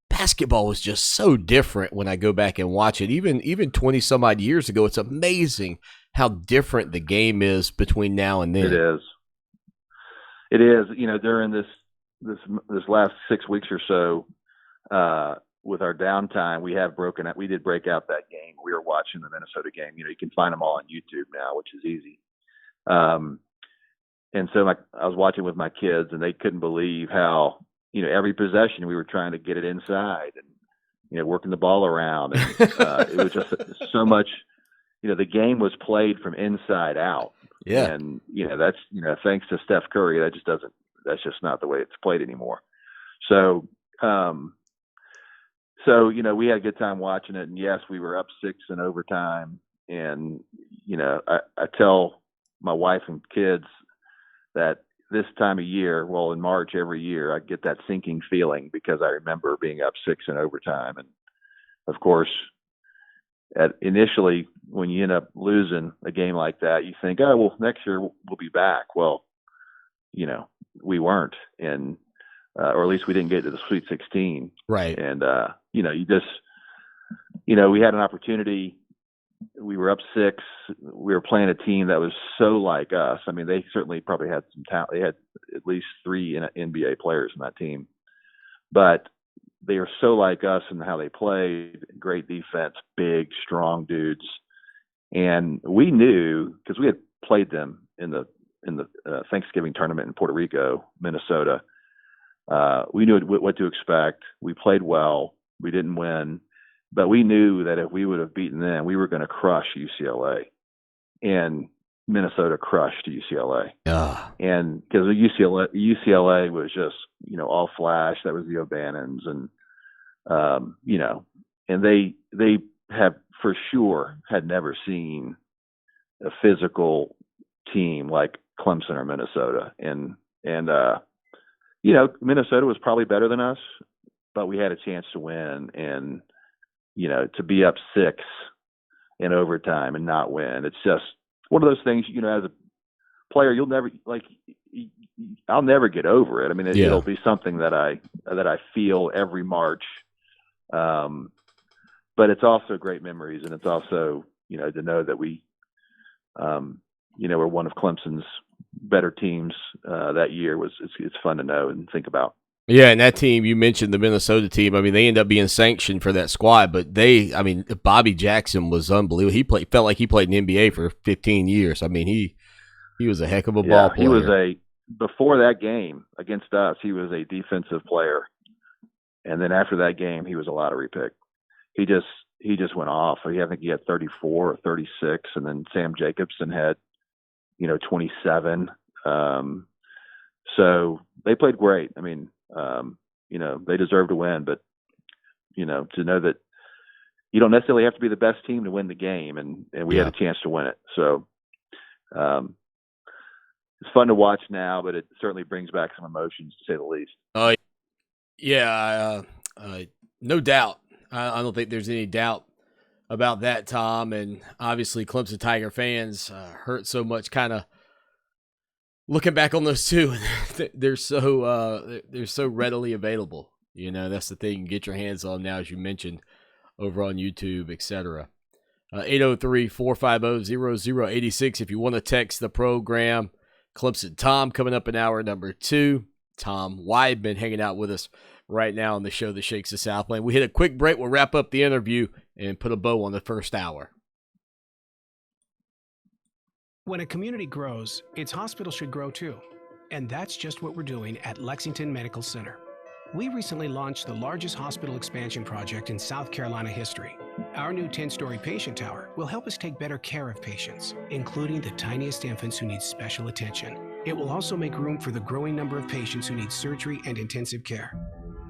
basketball was just so different when I go back and watch it. Even 20 some odd years ago, it's amazing how different the game is between now and then.
It is. During this last 6 weeks or so, with our downtime, we did break out that game. We were watching the Minnesota game. You can find them all on YouTube now, which is easy. And so I was watching with my kids, and they couldn't believe how, every possession we were trying to get it inside and, working the ball around. And it was just so much, the game was played from inside out.
Yeah.
And, that's, thanks to Steph Curry, that's just not the way it's played anymore. So, we had a good time watching it. And yes, we were up 6 in overtime. And, I tell my wife and kids that this time of year, well, in March every year, I get that sinking feeling because I remember being up 6 in overtime. And of course, initially, when you end up losing a game like that, you think, oh, well, next year we'll be back. Well, we weren't, and or at least we didn't get to the Sweet 16.
Right.
And we had an opportunity. We were up 6. We were playing a team that was so like us. I mean, they certainly probably had some talent. They had at least 3 NBA players in that team, but they are so like us in how they played. Great defense, big, strong dudes. And we knew, because we had played them in the Thanksgiving tournament in Puerto Rico, Minnesota. We knew what to expect. We played well. We didn't win, but we knew that if we would have beaten them, we were going to crush UCLA. And Minnesota crushed UCLA. And because UCLA was just, all flash. That was the O'Bannons, and and they have for sure had never seen a physical team like Clemson or Minnesota. And Minnesota was probably better than us, but we had a chance to win. And, to be up 6 in overtime and not win, it's just one of those things, as a player, you'll never, I'll never get over it. I mean, it'll be something that I feel every March. But it's also great memories, and it's also, to know that we, we're one of Clemson's better teams that year. It's fun to know and think about.
Yeah, and that team, you mentioned the Minnesota team. I mean, they ended up being sanctioned for that squad, but Bobby Jackson was unbelievable. Felt like he played in the NBA for 15 years. I mean, he was a heck of a ball player.
He was before that game against us, he was a defensive player. And then after that game, he was a lottery pick. He just went off. I think he had 34 or 36, and then Sam Jacobson had, 27. So they played great. I mean, they deserve to win, but, to know that you don't necessarily have to be the best team to win the game, and we had a chance to win it. So it's fun to watch now, but it certainly brings back some emotions, to say the least.
No doubt. I don't think there's any doubt about that, Tom. And obviously, Clemson Tiger fans hurt so much. Kind of looking back on those two, they're so readily available. That's the thing. You can get your hands on now, as you mentioned, over on YouTube, etc. 803-450-0086 if you want to text the program. Clemson Tom coming up in hour number 2. Tom Weidman hanging out with us right now on the show that shakes the Southland. We hit a quick break. We'll wrap up the interview and put a bow on the first hour.
When a community grows, its hospital should grow too. And that's just what we're doing at Lexington Medical Center. We recently launched the largest hospital expansion project in South Carolina history. Our new 10-story patient tower will help us take better care of patients, including the tiniest infants who need special attention. It will also make room for the growing number of patients who need surgery and intensive care.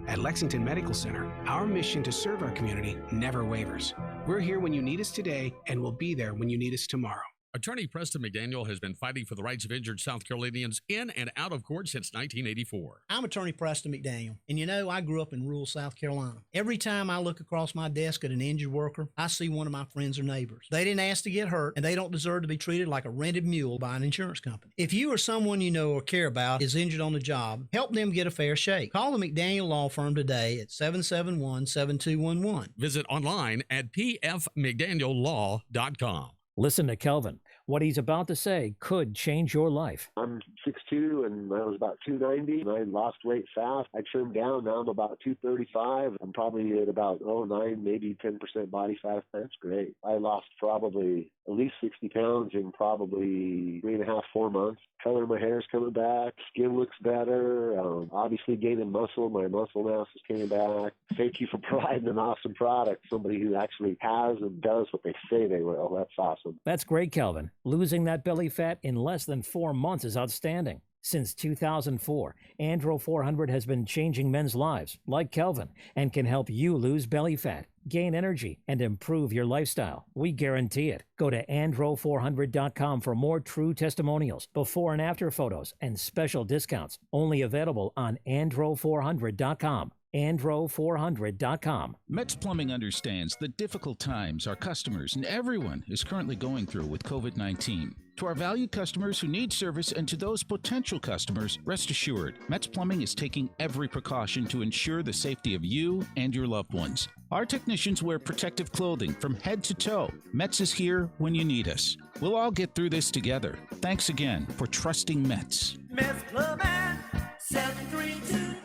At Lexington Medical Center, our mission to serve our community never wavers. We're here when you need us today, and we'll be there when you need us tomorrow.
Attorney Preston McDaniel has been fighting for the rights of injured South Carolinians in and out of court since 1984.
I'm Attorney Preston McDaniel, and you know, I grew up in rural South Carolina. Every time I look across my desk at an injured worker, I see one of my friends or neighbors. They didn't ask to get hurt, and they don't deserve to be treated like a rented mule by an insurance company. If you or someone you know or care about is injured on the job, help them get a fair shake. Call the McDaniel Law Firm today at 771-7211.
Visit online at pfmcdaniellaw.com.
Listen to Kelvin. What he's about to say could change your life.
I'm 6'2", and I was about 290. I lost weight fast. I trimmed down. Now I'm about 235. I'm probably at about 9, maybe 10% body fat. That's great. I lost probably at least 60 pounds in probably 3.5, 4 months. Color of my hair is coming back. Skin looks better. Obviously gaining muscle. My muscle mass is coming back. Thank you for providing an awesome product. Somebody who actually has and does what they say they will. That's awesome.
That's great, Kelvin. Losing that belly fat in less than 4 months is outstanding. Since 2004, Andro 400 has been changing men's lives, like Kelvin, and can help you lose belly fat, gain energy, and improve your lifestyle. We guarantee it. Go to andro400.com for more true testimonials, before and after photos, and special discounts. Only available on andro400.com. andro400.com.
Metz Plumbing understands the difficult times our customers and everyone is currently going through with COVID-19. To our valued customers who need service and to those potential customers, rest assured, Metz Plumbing is taking every precaution to ensure the safety of you and your loved ones. Our technicians wear protective clothing from head to toe. Metz is here when you need us. We'll all get through this together. Thanks again for trusting Metz.
Metz Plumbing, 732.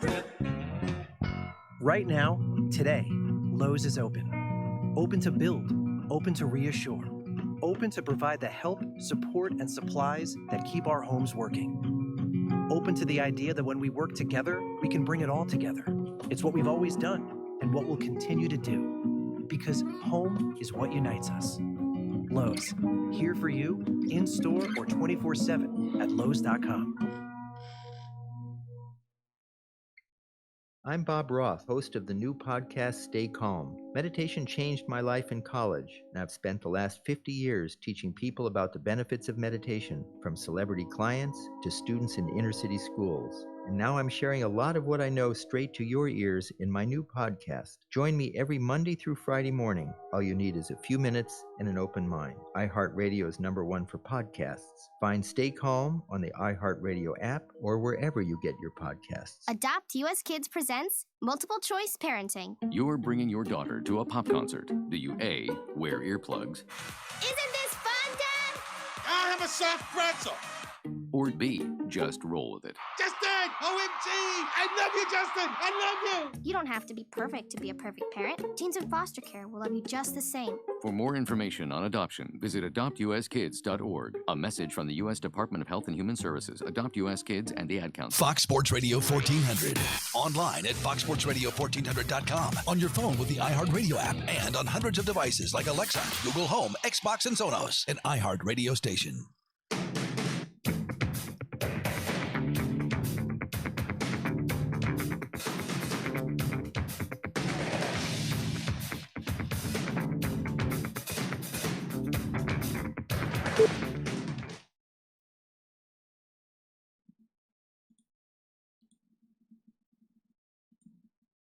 Right now, today, Lowe's is open. Open to build, open to reassure, open to provide the help, support, and supplies that keep our homes working. Open to the idea that when we work together, we can bring it all together. It's what we've always done and what we'll continue to do. Because home is what unites us. Lowe's, here for you, in store or 24/7 at Lowe's.com.
I'm Bob Roth, host of the new podcast, Stay Calm. Meditation changed my life in college, and I've spent the last 50 years teaching people about the benefits of meditation, from celebrity clients to students in inner-city schools. And now I'm sharing a lot of what I know straight to your ears in my new podcast. Join me every Monday through Friday morning. All you need is a few minutes and an open mind. iHeart Radio is #1 for podcasts. Find Stay Calm on the iHeart Radio app or wherever you get your podcasts.
Adopt US Kids presents Multiple Choice Parenting.
You're bringing your daughter to a pop concert. Do you A, wear earplugs,
Isn't this fun, Dad?
I have a soft pretzel.
or B, just roll with it?
Justin! OMG! I love you, Justin! I love you!
You don't have to be perfect to be a perfect parent. Teens in foster care will love you just the same.
For more information on adoption, visit adoptuskids.org. A message from the U.S. Department of Health and Human Services, Adopt U.S. Kids, and the Ad Council.
Fox Sports Radio 1400. Online at foxsportsradio1400.com. On your phone with the iHeart Radio app and on hundreds of devices like Alexa, Google Home, Xbox, and Sonos. An iHeart Radio station.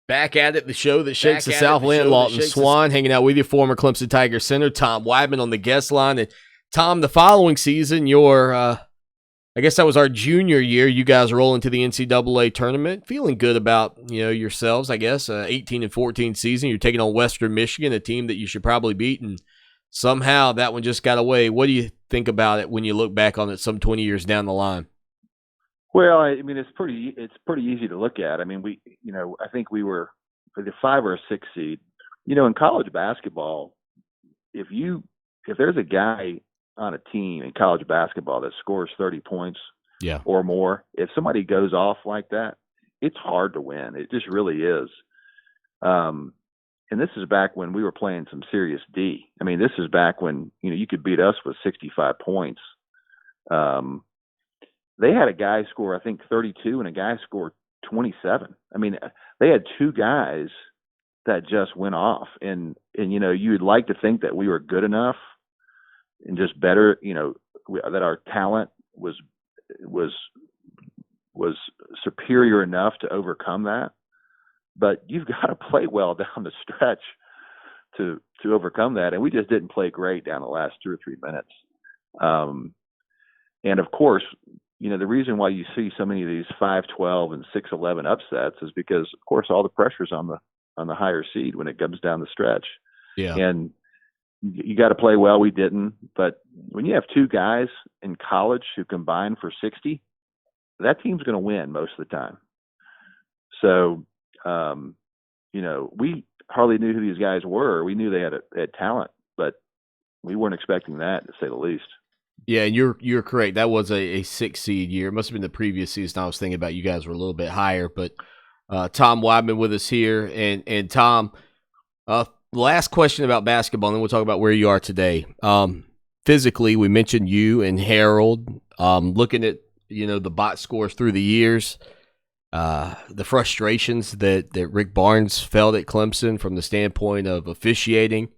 Back at it, the show that shakes the Southland. Lawton Swan hanging out with you, former Clemson Tiger center Tom Wadman on the guest line. And Tom, the following season, I guess that was our junior year. You guys roll into the NCAA tournament, feeling good about yourselves. I guess 18-14 season. You're taking on Western Michigan, a team that you should probably beat, and somehow that one just got away. What do you think about it when you look back on it some 20 years down the line?
Well, I mean, it's pretty easy to look at. I mean, I think we were the 5 or a 6 seed. In college basketball, if there's a guy on a team in college basketball that scores 30 points or more, if somebody goes off like that, it's hard to win. It just really is. And this is back when we were playing some serious D. I mean, this is back when, you could beat us with 65 points. They had a guy score, I think, 32, and a guy score 27. I mean, they had two guys that just went off, and you'd like to think that we were good enough and just better, that our talent was superior enough to overcome that. But you've got to play well down the stretch to overcome that, and we just didn't play great down the last 2 or 3 minutes. And of course, the reason why you see so many of these 5-12 and 6-11 upsets is because, of course, all the pressure's on the higher seed when it comes down the stretch.
Yeah.
And you got to play well. We didn't. But when you have two guys in college who combine for 60, that team's going to win most of the time. So, we hardly knew who these guys were. We knew they had talent, but we weren't expecting that, to say the least.
Yeah, and you're correct. That was a 6 seed year. It must have been the previous season. I was thinking about you guys were a little bit higher, but Tom Weidman with us here. And Tom, last question about basketball, and then we'll talk about where you are today. Physically, we mentioned you and Harold. Looking at the box scores through the years, the frustrations that Rick Barnes felt at Clemson from the standpoint of officiating.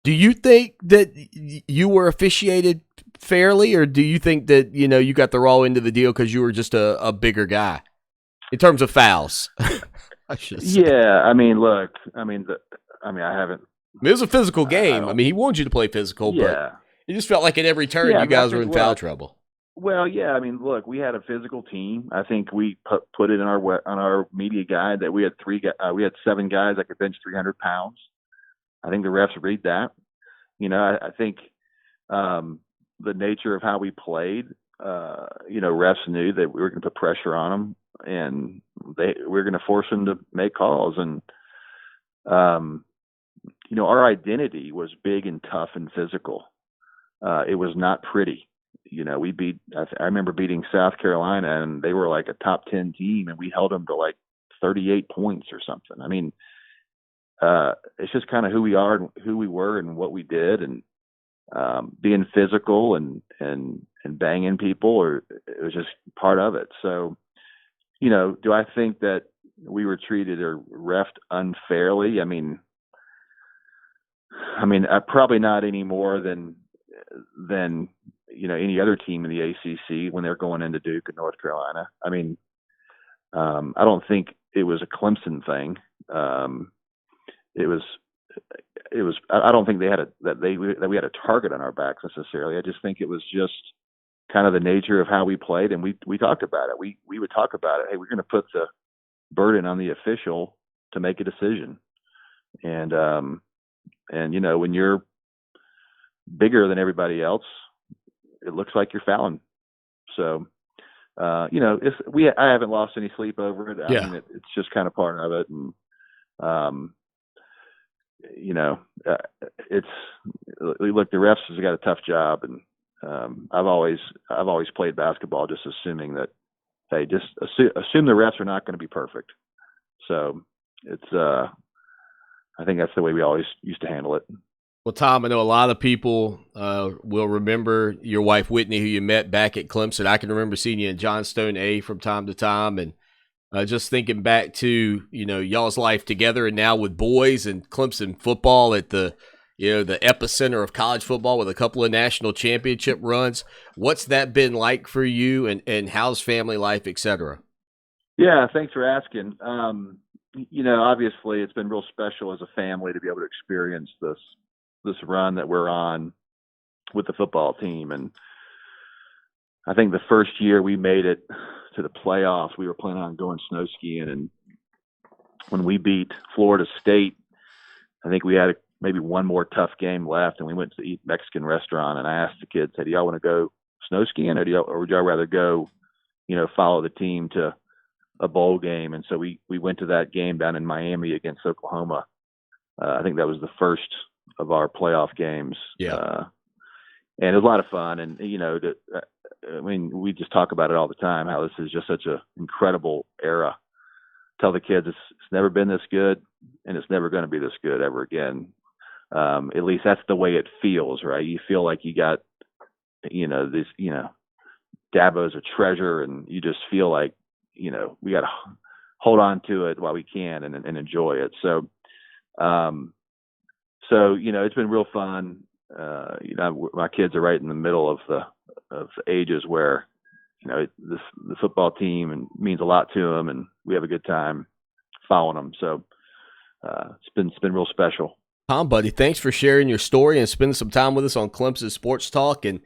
Do you think that you were officiated fairly, or do you think that you got the raw end of the deal because you were just a bigger guy in terms of fouls?
Yeah, I mean, look, I haven't.
It was a physical game. He wanted you to play physical, but it just felt like at every turn you guys were in foul trouble.
Well, yeah, I mean, look, we had a physical team. I think we put it on our media guide that we had 7 guys that could bench 300 pounds. I think the refs read that. I think the nature of how we played, refs knew that we were going to put pressure on them, and we were going to force them to make calls. And, our identity was big and tough and physical. It was not pretty. I remember beating South Carolina, and they were like a top 10 team, and we held them to like 38 points or something. I mean, it's just kind of who we are and who we were and what we did, and being physical and banging people, or it was just part of it. So, do I think that we were treated or reffed unfairly? I mean, probably not any more than any other team in the ACC when they're going into Duke and North Carolina. I mean, I don't think it was a Clemson thing. It was. I don't think that we had a target on our backs necessarily. I just think it was just kind of the nature of how we played, and we talked about it. We would talk about it. Hey, we're going to put the burden on the official to make a decision, and when you're bigger than everybody else, it looks like you're fouling. So, I haven't lost any sleep over it. I mean, it's just kind of part of it, and look, the refs has got a tough job, and I've always played basketball just assuming that, hey, just assume the refs are not going to be perfect. So it's I think that's the way we always used to handle it.
Well, Tom, I know a lot of people will remember your wife Whitney, who you met back at Clemson. I can remember seeing you in Johnstone A from time to time, and just thinking back to y'all's life together, and now with boys and Clemson football at the epicenter of college football with a couple of national championship runs. What's that been like for you, and how's family life, et cetera?
Yeah, thanks for asking. Obviously it's been real special as a family to be able to experience this run that we're on with the football team. And I think the first year we made it to the playoffs, we were planning on going snow skiing. And when we beat Florida State, I think we had maybe one more tough game left, and we went to eat Mexican restaurant. And I asked the kids, hey, do y'all want to go snow skiing, or would y'all rather go, follow the team to a bowl game? And so we went to that game down in Miami against Oklahoma. I think that was the first of our playoff games.
Yeah.
And it was a lot of fun. And, we just talk about it all the time, how this is just such an incredible era. Tell the kids it's never been this good, and it's never going to be this good ever again. At least that's the way it feels, right? You feel like you got, Dabo's a treasure, and you just feel like, we got hold on to it while we can and enjoy it. So, it's been real fun. My kids are right in the middle of the ages where, the football team means a lot to them, and we have a good time following them. So it's been real special.
Tom, buddy, thanks for sharing your story and spending some time with us on Clemson Sports Talk. And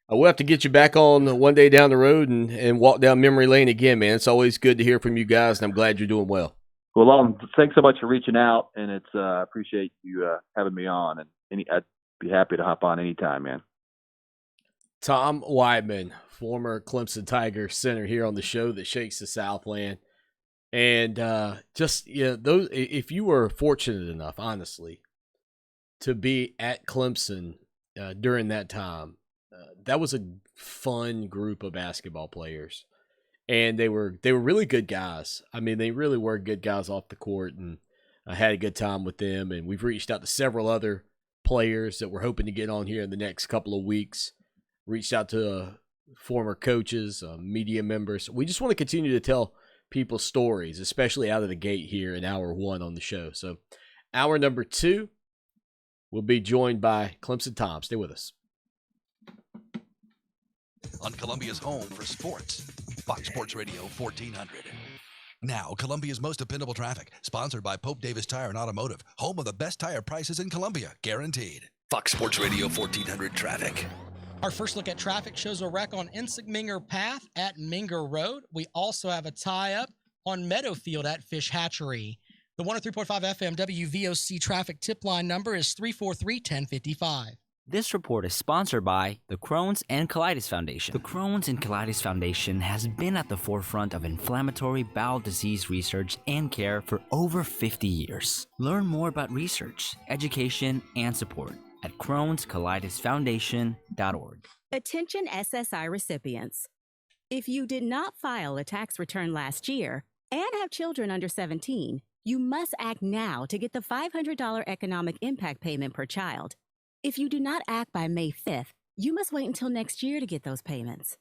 we'll have to get you back on one day down the road and walk down memory lane again, man. It's always good to hear from you guys, and I'm glad you're doing well.
Well, Lon, thanks so much for reaching out, and I appreciate you having me on. And I'd be happy to hop on anytime, man.
Tom Weidman, former Clemson Tiger center here on the show that shakes the Southland. And if you were fortunate enough, honestly, to be at Clemson during that time, that was a fun group of basketball players. And they were really good guys. I mean, they really were good guys off the court, and I had a good time with them. And we've reached out to several other players that we're hoping to get on here in the next couple of weeks. Reached out to former coaches, media members. We just want to continue to tell people's stories, especially out of the gate here in hour 1 on the show. So hour number 2, we'll be joined by Clemson Tom. Stay with us.
On Columbia's home for sports, Fox Sports Radio 1400. Now, Columbia's most dependable traffic, sponsored by Pope Davis Tire and Automotive, home of the best tire prices in Columbia, guaranteed. Fox Sports Radio 1400 traffic.
Our first look at traffic shows a wreck on Ensign-Minger Path at Minger Road. We also have a tie-up on Meadowfield at Fish Hatchery. The 103.5 FM WVOC traffic tip line number is 343-1055.
This report is sponsored by the Crohn's and Colitis Foundation. The Crohn's and Colitis Foundation has been at the forefront of inflammatory bowel disease research and care for over 50 years. Learn more about research, education, and support at Crohn'sColitisFoundation.org.
Attention SSI recipients. If you did not file a tax return last year and have children under 17, you must act now to get the $500 economic impact payment per child. If you do not act by May 5th, you must wait until next year to get those payments.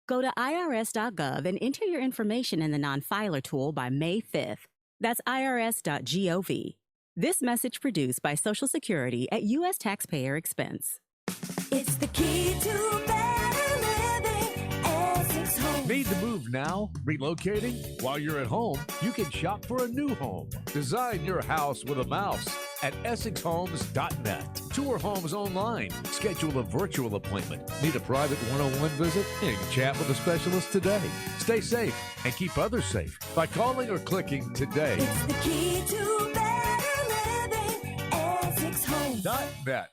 Go to irs.gov and enter your information in the non-filer tool by May 5th. That's irs.gov. This message produced by Social Security at U.S. taxpayer expense.
It's the key to better living. Essex Home.
Need to move now? Relocating? While you're at home, you can shop for a new home. Design your house with a mouse at EssexHomes.net. Tour homes online. Schedule a virtual appointment. Need a private one-on-one visit? You can chat with a specialist today. Stay safe and keep others safe by calling or clicking today.
It's the key to better living. EssexHomes.net.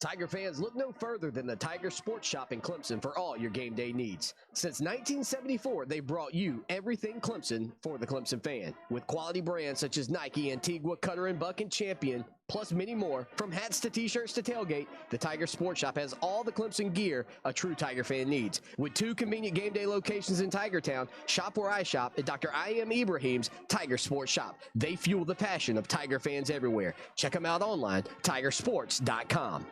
Tiger fans, look no further than the Tiger Sports Shop in Clemson for all your game day needs. Since 1974, they've brought you everything Clemson for the Clemson fan. With quality brands such as Nike, Antigua, Cutter & Buck, and Champion, plus many more, from hats to t-shirts to tailgate, the Tiger Sports Shop has all the Clemson gear a true Tiger fan needs. With 2 convenient game day locations in Tigertown, shop where I shop at Dr. I.M. Ibrahim's Tiger Sports Shop. They fuel the passion of Tiger fans everywhere. Check them out online, tigersports.com.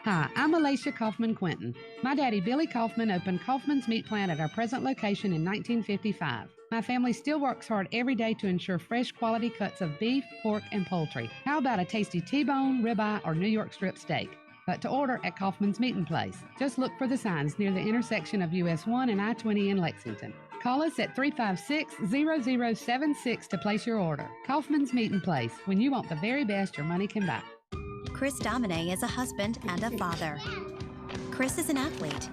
Hi, I'm Alicia Kaufman-Quinton. My daddy, Billy Kaufman, opened Kaufman's Meat Plant at our present location in 1955. My family still works hard every day to ensure fresh quality cuts of beef, pork, and poultry. How about a tasty T-bone, ribeye, or New York strip steak? But to order at Kaufman's Meat & Place, just look for the signs near the intersection of US 1 and I-20 in Lexington. Call us at 356-0076 to place your order. Kaufman's Meat & Place, when you want the very best your money can buy.
Chris Domine is a husband and a father. Chris is an athlete.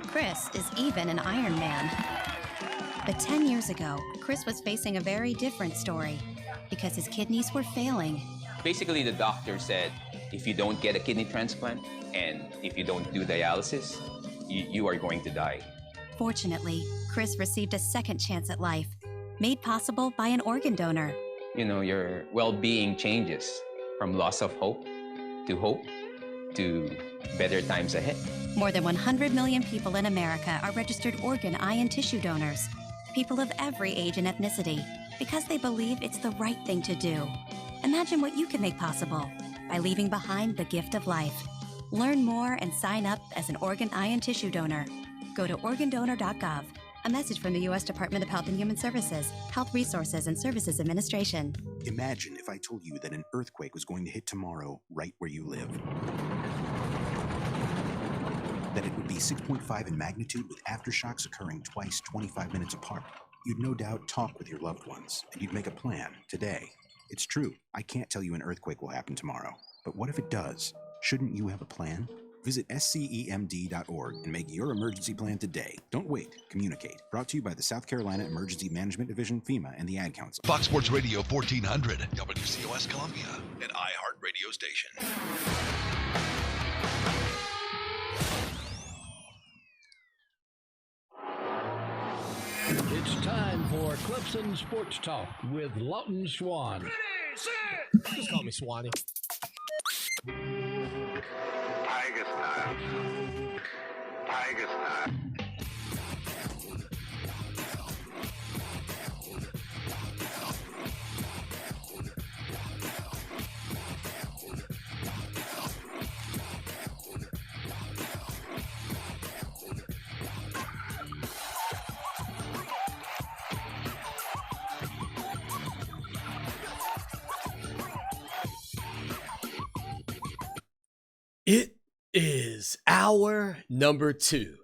Chris is even an Iron Man. But 10 years ago, Chris was facing a very different story because his kidneys were failing.
Basically, the doctor said, if you don't get a kidney transplant and if you don't do dialysis, you are going to die.
Fortunately, Chris received a second chance at life, made possible by an organ donor.
You know, your well-being changes from loss of hope to better times ahead.
More than 100 million people in America are registered organ, eye, and tissue donors. People of every age and ethnicity, because they believe it's the right thing to do. Imagine what you can make possible by leaving behind the gift of life. Learn more and sign up as an organ, eye, and tissue donor. Go to organdonor.gov. A message from the U.S. Department of Health and Human Services, Health Resources and Services Administration.
Imagine if I told you that an earthquake was going to hit tomorrow right where you live. That it would be 6.5 in magnitude with aftershocks occurring twice 25 minutes apart. You'd no doubt talk with your loved ones, and you'd make a plan today. It's true, I can't tell you an earthquake will happen tomorrow. But what if it does? Shouldn't you have a plan? Visit scemd.org and make your emergency plan today. Don't wait. Communicate. Brought to you by the South Carolina Emergency Management Division, FEMA, and the Ad Council.
Fox Sports Radio 1400, WCOS Columbia, an iHeart radio station.
It's time for Clemson Sports Talk with Lawton Swan.
Ready, set!
Just call me Swanee.
Tiger style. Tiger style.
It is hour number 2.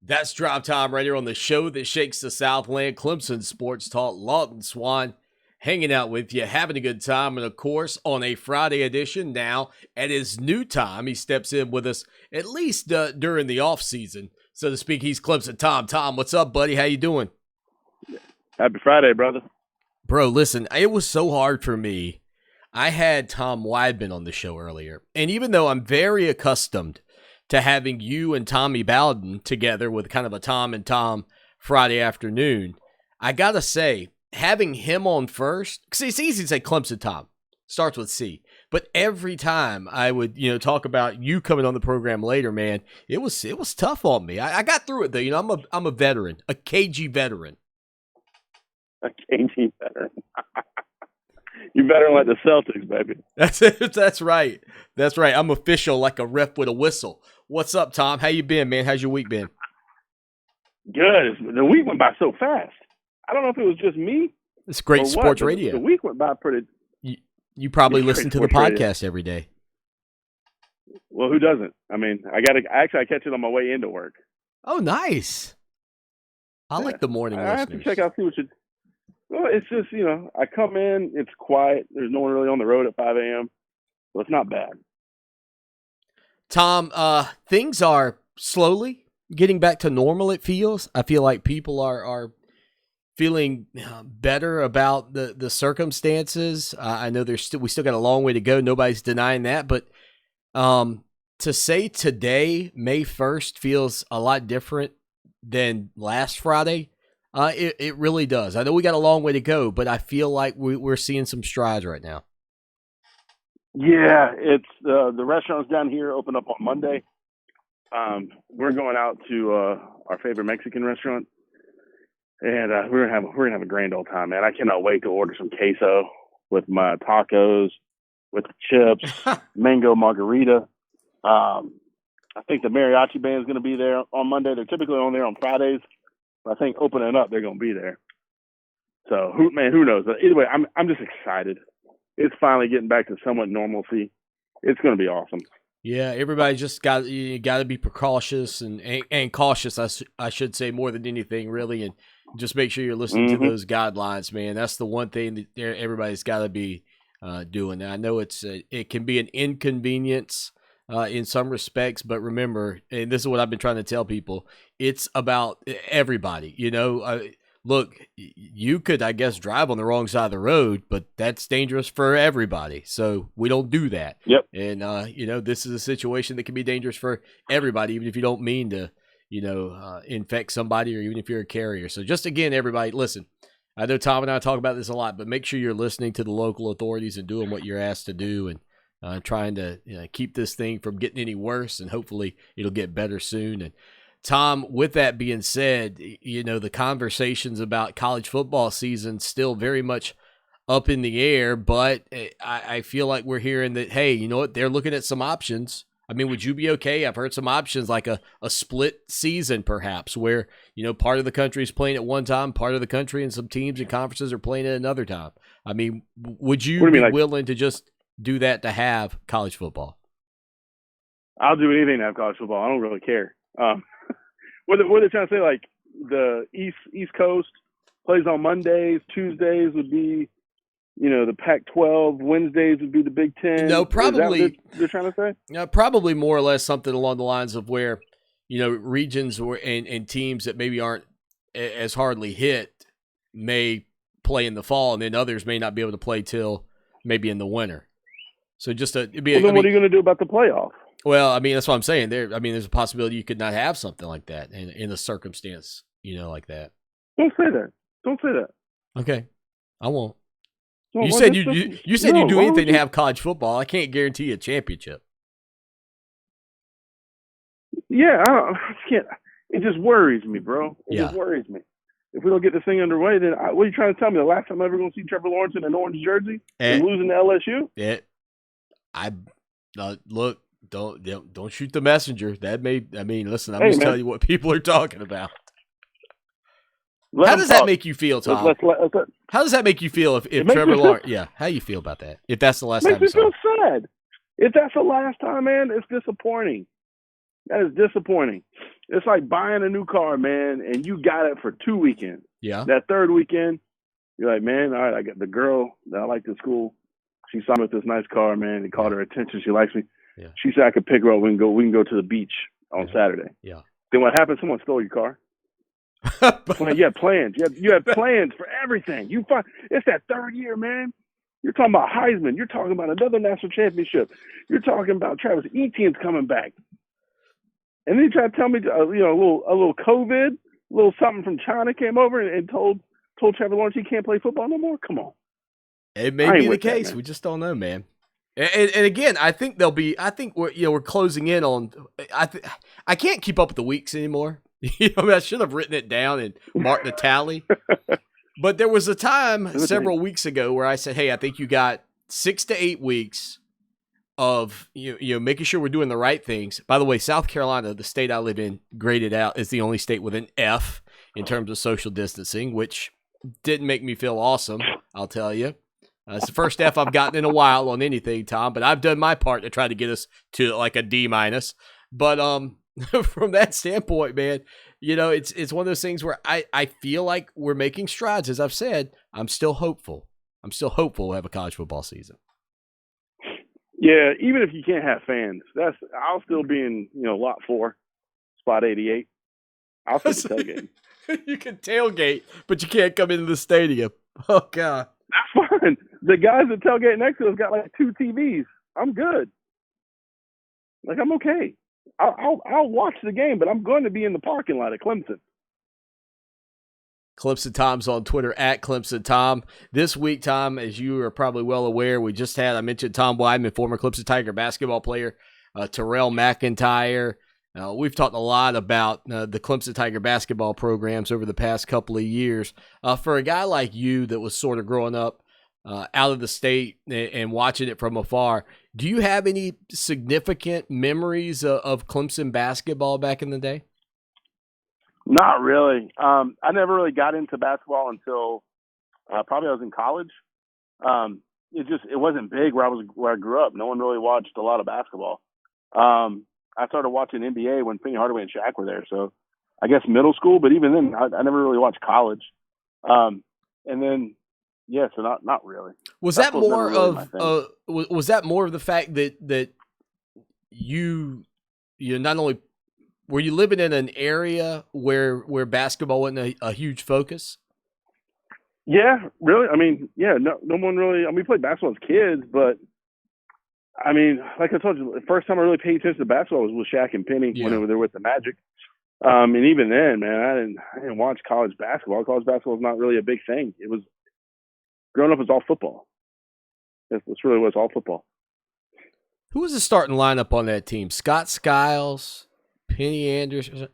That's Drive Time right here on the show that shakes the Southland. Clemson Sports Talk. Lawton Swan hanging out with you, having a good time. And, of course, on a Friday edition now at his new time, he steps in with us at least during the off season, so to speak. He's Clemson Tom. Tom, what's up, buddy? How you doing?
Happy Friday, brother.
Bro, listen, it was so hard for me. I had Tom Weidman on the show earlier, and even though I'm very accustomed to having you and Tommy Bowden together with kind of a Tom and Tom Friday afternoon, I gotta say, having him on first, because it's easy to say Clemson Tom, starts with C, but every time I would, talk about you coming on the program later, man, it was tough on me. I got through it though. I'm a veteran, a KG veteran.
A KG veteran. You better like the Celtics, baby.
That's right. That's right. I'm official like a ref with a whistle. What's up, Tom? How you been, man? How's your week been?
Good. The week went by so fast. I don't know if it was just me.
It's great sports radio.
The week went by pretty.
You probably listen to the podcast every day.
Well, who doesn't? I mean, I catch it on my way into work.
Oh, nice. I like the morning listeners.
I have to check out, see what you. Well, it's just, I come in, it's quiet. There's no one really on the road at 5 a.m., so it's not bad.
Tom, things are slowly getting back to normal, it feels. I feel like people are feeling better about the circumstances. I know we still got a long way to go. Nobody's denying that. But to say today, May 1st, feels a lot different than last Friday. It really does. I know we got a long way to go, but I feel like we're seeing some strides right now.
Yeah, it's the restaurants down here open up on Monday. We're going out to our favorite Mexican restaurant, and we're gonna have a grand old time, man. I cannot wait to order some queso with my tacos, with the chips, mango margarita. I think the mariachi band is going to be there on Monday. They're typically on there on Fridays. I think opening up, they're going to be there. So, who knows? Either way, I'm just excited. It's finally getting back to somewhat normalcy. It's going to be awesome.
Yeah, everybody just got to be precautious and cautious, I should say, more than anything, really, and just make sure you're listening to those guidelines, man. That's the one thing that everybody's got to be doing. Now, I know it can be an inconvenience in some respects, but remember, and this is what I've been trying to tell people, it's about everybody. Look, you could, I guess, drive on the wrong side of the road, but that's dangerous for everybody. So we don't do that.
Yep.
And, this is a situation that can be dangerous for everybody, even if you don't mean to, infect somebody or even if you're a carrier. So just again, everybody, listen, I know Tom and I talk about this a lot, but make sure you're listening to the local authorities and doing what you're asked to do and trying to keep this thing from getting any worse, and hopefully it'll get better soon. And Tom, with that being said, the conversations about college football season still very much up in the air, but I feel like we're hearing that, hey, you know what, they're looking at some options I mean, would you be okay? I've heard some options like a split season perhaps where, part of the country is playing at one time, part of the country and some teams and conferences are playing at another time. I mean, would you be willing to just do that to have college football?
I'll do anything to have college football. I don't really care. What they're trying to say, like the East Coast plays on Mondays, Tuesdays would be, the Pac-12, Wednesdays would be the Big Ten.
No, probably.
Is that what they're trying to say?
Yeah, probably more or less something along the lines of where, regions and teams that maybe aren't as hardly hit may play in the fall, and then others may not be able to play till maybe in the winter. So just what are you
going to do about the playoff?
Well, I mean, that's what I'm saying. There's a possibility you could not have something like that in a circumstance, like that.
Don't say that. Don't say that.
Okay, I won't.
Well,
you said you'd do anything to have college football. I can't guarantee a championship.
Yeah, I can't. It just worries me, bro. It just worries me. If we don't get this thing underway, then what are you trying to tell me? The last time I'm ever going to see Trevor Lawrence in an orange jersey and losing to LSU?
Yeah, look. Don't shoot the messenger. Listen, I'm just telling you what people are talking about. How does that make you feel, Tom? How does that make you feel if Trevor Lawrence? Yeah, how do you feel about that? If that's the last time,
makes me feel sad. If that's the last time, man, it's disappointing. That is disappointing. It's like buying a new car, man, and you got it for 2 weekends.
Yeah.
That third weekend, you're like, man, all right, I got the girl that I liked in school. She saw me with this nice car, man. It caught her attention. She likes me.
Yeah.
She said I could pick her up. We can go to the beach on Saturday.
Yeah.
Then what happened? Someone stole your car. You had plans. You had plans for everything. It's that third year, man. You're talking about Heisman. You're talking about another national championship. You're talking about Travis Etienne's coming back. And then you try to tell me, a little COVID, a little something from China came over and told Trevor Lawrence he can't play football no more. Come on.
It may be the case. We just don't know, man. And again, I think we're closing in on. I can't keep up with the weeks anymore. I should have written it down and marked the tally. But there was a time several weeks ago where I said, "Hey, I think you got 6 to 8 weeks of making sure we're doing the right things." By the way, South Carolina, the state I live in, graded out as the only state with an F in terms of social distancing, which didn't make me feel awesome. I'll tell you. It's the first F I've gotten in a while on anything, Tom, but I've done my part to try to get us to like a D-. But from that standpoint, man, it's one of those things where I feel like we're making strides. As I've said, I'm still hopeful. We'll have a college football season.
Yeah, even if you can't have fans, I'll still be in lot 4, spot 88. I'll still be tailgating.
You can tailgate, but you can't come into the stadium. Oh God.
That's fine. The guys that tailgate next to us got like 2 TVs. I'm good. Like, I'm okay. I'll watch the game, but I'm going to be in the parking lot at Clemson.
Clemson Tom's on Twitter at Clemson Tom. This week, Tom, as you are probably well aware, I mentioned Tom Weidman, former Clemson Tiger basketball player, Terrell McIntyre. We've talked a lot about the Clemson Tiger basketball programs over the past couple of years. For a guy like you that was sort of growing up out of the state and watching it from afar, do you have any significant memories of Clemson basketball back in the day?
Not really. I never really got into basketball until probably I was in college. It wasn't big where I grew up. No one really watched a lot of basketball. I started watching NBA when Penny Hardaway and Shaq were there. So I guess middle school, but even then I never really watched college. And then, yeah, so not really.
Was that more of was that more of the fact that you not only were you living in an area where basketball wasn't a huge focus?
Yeah, really. I mean, yeah, no one really. I mean, we played basketball as kids, but I mean, like I told you, the first time I really paid attention to basketball was with Shaq and Penny when they were there with the Magic. And even then, man, I didn't watch college basketball. College basketball was not really a big thing. It was growing up, it was all football. This really was all football.
Who was the starting lineup on that team? Scott Skiles, Penny Anderson,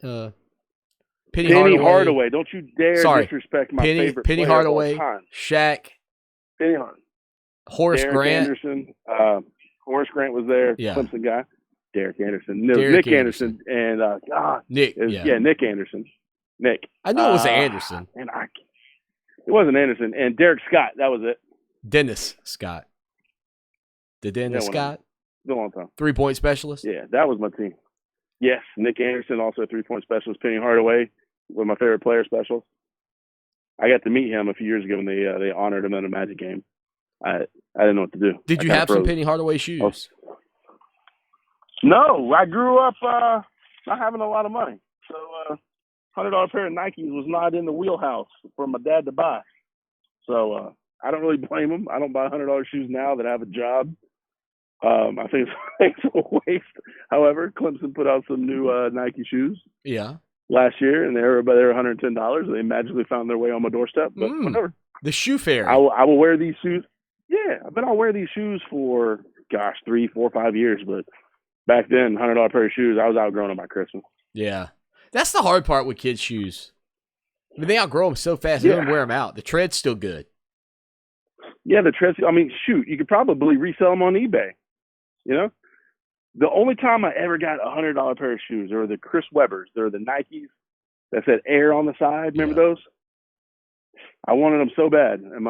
Penny
Hardaway. Don't you dare disrespect my favorite
Penny
player
Hardaway,
of all time.
Shaq,
Penny Hardaway,
Horace
Derek
Grant.
Anderson. Horace Grant was there, Clemson guy. Derek Anderson. No,
Derek
Nick Anderson. And
Nick.
Nick Anderson. Nick.
I knew it was Anderson.
And it wasn't Anderson. And Derek Scott. That was it.
Dennis Scott. The Dennis Scott.
It's a long time.
3-point specialist.
Yeah, that was my team. Yes, Nick Anderson, also a 3-point specialist. Penny Hardaway, one of my favorite player specialists. I got to meet him a few years ago when they honored him at a Magic game. I didn't know what to do.
Did you have some Penny Hardaway shoes?
No, I grew up not having a lot of money. So $100 pair of Nikes was not in the wheelhouse for my dad to buy. So I don't really blame him. I don't buy $100 shoes now that I have a job. I think it's a waste. However, Clemson put out some new Nike shoes.
Yeah.
Last year, and they were $110. They magically found their way on my doorstep. But whatever.
The shoe fairy.
I will wear these shoes. Yeah, but I'll wear these shoes for 3, 4, 5 years. But back then, $100 pair of shoes, I was outgrown them by Christmas.
Yeah, that's the hard part with kids' shoes. I mean, they outgrow them so fast. They don't wear them out. The tread's still good.
Yeah, the tread's. I mean, shoot, you could probably resell them on eBay. You know, the only time I ever got a $100 pair of shoes are the Chris Webbers. They're the Nikes that said Air on the side. Remember those? I wanted them so bad, and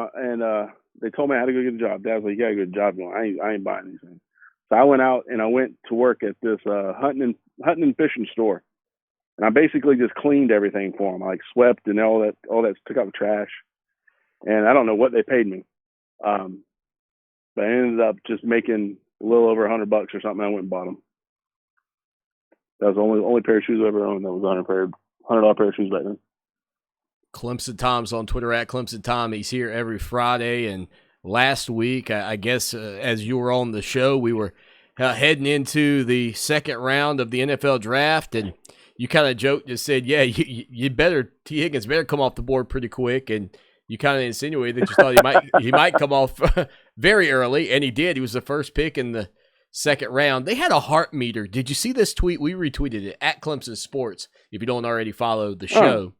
they told me I had to go get a job. Dad was like, "You gotta get a job going. I ain't buying these things." So I went out and I went to work at this hunting and fishing store, and I basically just cleaned everything for them. I like swept and all that, took out the trash, and I don't know what they paid me, but I ended up just making a little over $100 or something. I went and bought them. That was the only pair of shoes I ever owned. That was $100 pair of shoes back then.
Clemson Tom's on Twitter at Clemson Tom. He's here every Friday. And last week, I guess as you were on the show, we were heading into the second round of the NFL draft, and you kind of joked and said, "Yeah, you better T. Higgins better come off the board pretty quick." And you kind of insinuated that you thought he might come off very early, and he did. He was the first pick in the second round. They had a heart meter. Did you see this tweet? We retweeted it at Clemson Sports, if you don't already follow the show,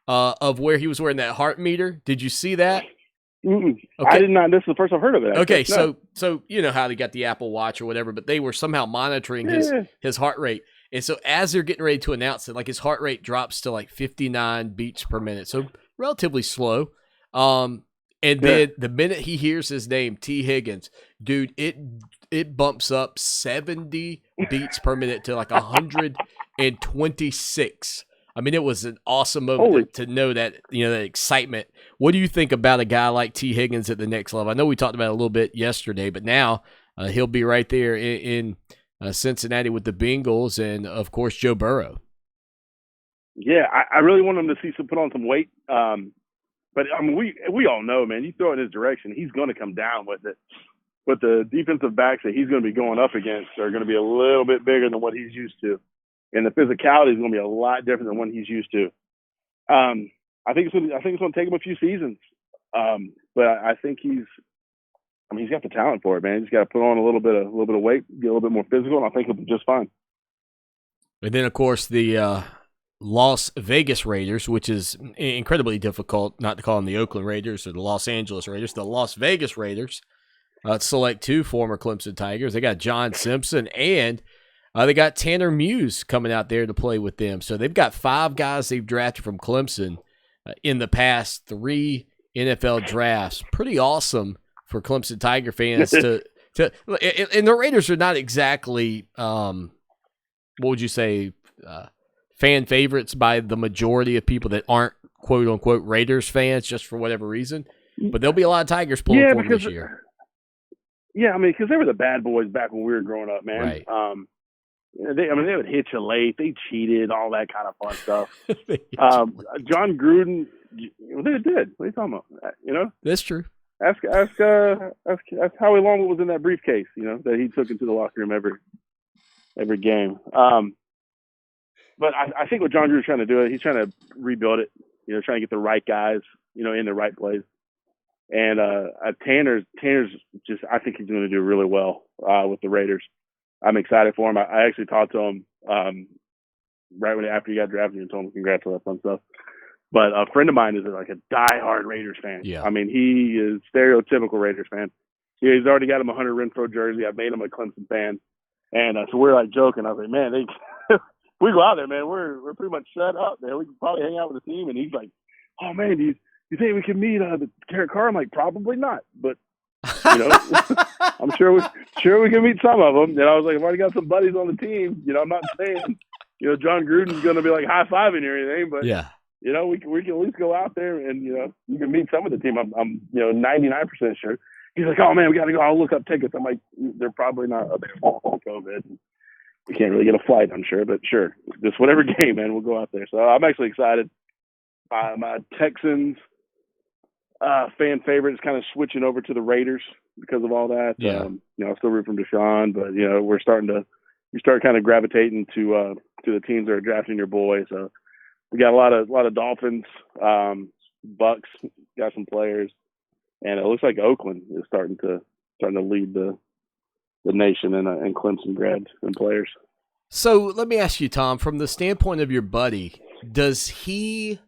of where he was wearing that heart meter. Did you see that?
Okay.
Okay.
I did not. This is the first I've heard of it.
Okay,
No.
so you know how they got the Apple Watch or whatever, but they were somehow monitoring his heart rate. And so as they're getting ready to announce it, like his heart rate drops to like 59 beats per minute. So relatively slow. And then the minute he hears his name, T. Higgins, dude, it bumps up 70 beats per minute to like 126. I mean, it was an awesome moment to know that, that excitement. What do you think about a guy like T. Higgins at the next level? I know we talked about it a little bit yesterday, but now he'll be right there in Cincinnati with the Bengals and, of course, Joe Burrow.
Yeah, I really want him to put on some weight. But I mean, we all know, man. You throw it in his direction, he's going to come down with it. But the defensive backs that he's going to be going up against are going to be a little bit bigger than what he's used to, and the physicality is going to be a lot different than what he's used to. I think it's going to take him a few seasons, but I think he's got the talent for it, man. He's got to put on a little bit of weight, get a little bit more physical, and I think he'll be just fine.
And then, of course, the Las Vegas Raiders, which is incredibly difficult not to call them the Oakland Raiders or the Los Angeles Raiders. The Las Vegas Raiders select 2 former Clemson Tigers. They got John Simpson, and they got Tanner Muse coming out there to play with them. So they've got 5 guys they've drafted from Clemson in the past 3 NFL drafts. Pretty awesome for Clemson Tiger fans and the Raiders are not exactly, what would you say, fan favorites by the majority of people that aren't quote-unquote Raiders fans just for whatever reason. But there'll be a lot of Tigers pulling for them this year.
Yeah, I mean, because they were the bad boys back when we were growing up, man.
Right.
They would hit you late. They cheated, all that kind of fun stuff. John Gruden, they did. What are you talking about?
That's true.
Ask Howie Long was in that briefcase, that he took into the locker room every game. But I think what John Gruden's trying to do, he's trying to rebuild it, trying to get the right guys, in the right place. And Tanner's just, I think he's going to do really well with the Raiders. I'm excited for him. I actually talked to him right after he got drafted and told him congrats on that fun stuff. But a friend of mine is like a diehard Raiders fan.
Yeah.
I mean, he is stereotypical Raiders fan. He's already got him a Hunter Renfrow jersey. I've made him a Clemson fan. And so we're like joking. I was like, man, we go out there, man. We're pretty much set up, man. We can probably hang out with the team. And he's like, oh man, do you think we can meet the Garrett Carr? I'm like, probably not, but you know, I'm sure we can meet some of them. And I was like, I've already got some buddies on the team. You know, I'm not saying, you know, John Gruden's going to be like high fiving or anything, but
yeah,
you know, we can at least go out there and, you know, you can meet some of the team. I'm you know, 99% sure. He's like, oh man, we got to go. I'll look up tickets. I'm like, they're probably not available on COVID. We can't really get a flight, I'm sure, but sure, just whatever game, man, we'll go out there. So I'm actually excited. My Texans fan favorite is kind of switching over to the Raiders because of all that.
Yeah.
You know, I still root for Deshaun, but you know, we start kind of gravitating to the teams that are drafting your boy. So we got a lot of Dolphins, Bucks, got some players, and it looks like Oakland is starting to lead the nation in Clemson grads and players.
So let me ask you, Tom, from the standpoint of your buddy, does he?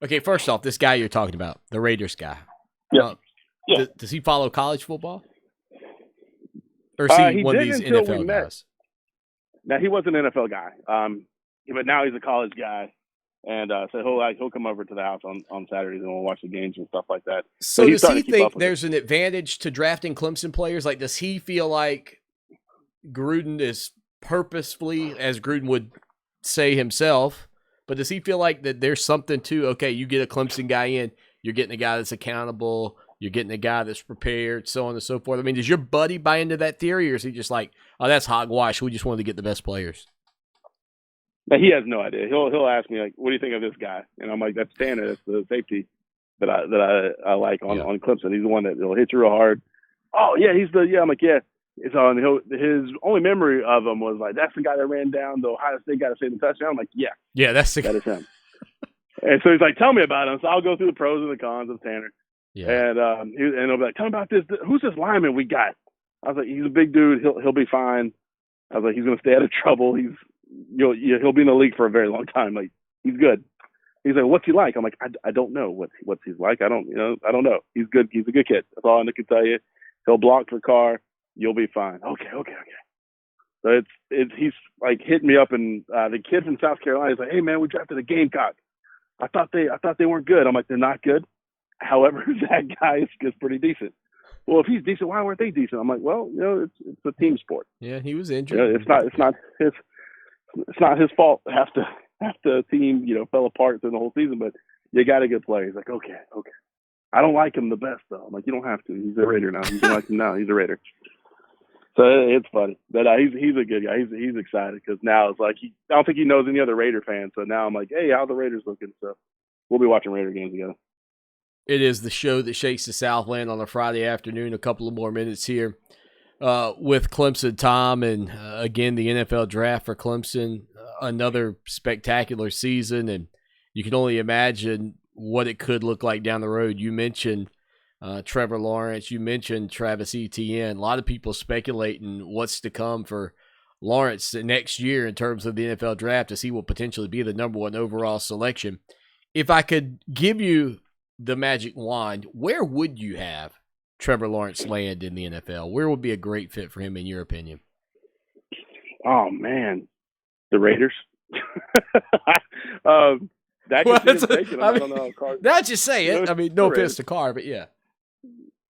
Okay, first off, this guy you're talking about, the Raiders guy.
Yeah.
Does he follow college football? Or is he one of these NFL guys?
Now, he was an NFL guy, but now he's a college guy. And so he'll come over to the house on Saturdays and we'll watch the games and stuff like that.
So does he think there's an advantage to drafting Clemson players? Like, does he feel like Gruden is purposefully, as Gruden would say himself, but does he feel like that there's something to, okay, you get a Clemson guy in, you're getting a guy that's accountable, you're getting a guy that's prepared, so on and so forth? I mean, does your buddy buy into that theory, or is he just like, oh, that's hogwash, we just wanted to get the best players?
But he has no idea. He'll ask me, like, what do you think of this guy? And I'm like, that's Tanner. That's the safety that I like on Clemson. He's the one that will hit you real hard. Oh, yeah, I'm like, yeah. So his only memory of him was like, that's the guy that ran down the Ohio State guy to save the touchdown. I'm like, yeah.
Yeah, that is
him. And so he's like, tell me about him. So I'll go through the pros and the cons of Tanner.
Yeah.
And he'll be like, tell me about this. Who's this lineman we got? I was like, he's a big dude. He'll be fine. I was like, he's going to stay out of trouble. He'll be in the league for a very long time. Like, he's good. He's like, what's he like? I'm like, I don't know what he's like. I don't know. He's good. He's a good kid. That's all I can tell you. He'll block for Carr. You'll be fine. Okay. So he's like hitting me up, and the kid from South Carolina is like, hey man, we drafted a Gamecock. I thought they weren't good. I'm like, they're not good. However, that guy is pretty decent. Well, if he's decent, why weren't they decent? I'm like, well, you know, it's a team sport.
Yeah, he was injured.
You know, it's not his fault. Half the team, you know, fell apart through the whole season, but you got a good player. He's like, okay. I don't like him the best though. I'm like, you don't have to. He's a Raider now. You don't like him now. He's a Raider. So it's funny, but he's a good guy. He's excited because now it's like I don't think he knows any other Raider fan. So now I'm like, hey, how the Raiders looking? So we'll be watching Raider games together.
It is the show that shakes the Southland on a Friday afternoon. A couple of more minutes here with Clemson, Tom, and again the NFL draft for Clemson. Another spectacular season, and you can only imagine what it could look like down the road. You mentioned Trevor Lawrence. You mentioned Travis Etienne. A lot of people speculating what's to come for Lawrence next year in terms of the NFL draft, as he will potentially be the number one overall selection. If I could give you the magic wand, where would you have Trevor Lawrence land in the NFL? Where would be a great fit for him in your opinion?
Oh man, the Raiders. I don't know.
Not just say it. I mean, no offense to Carr, but yeah.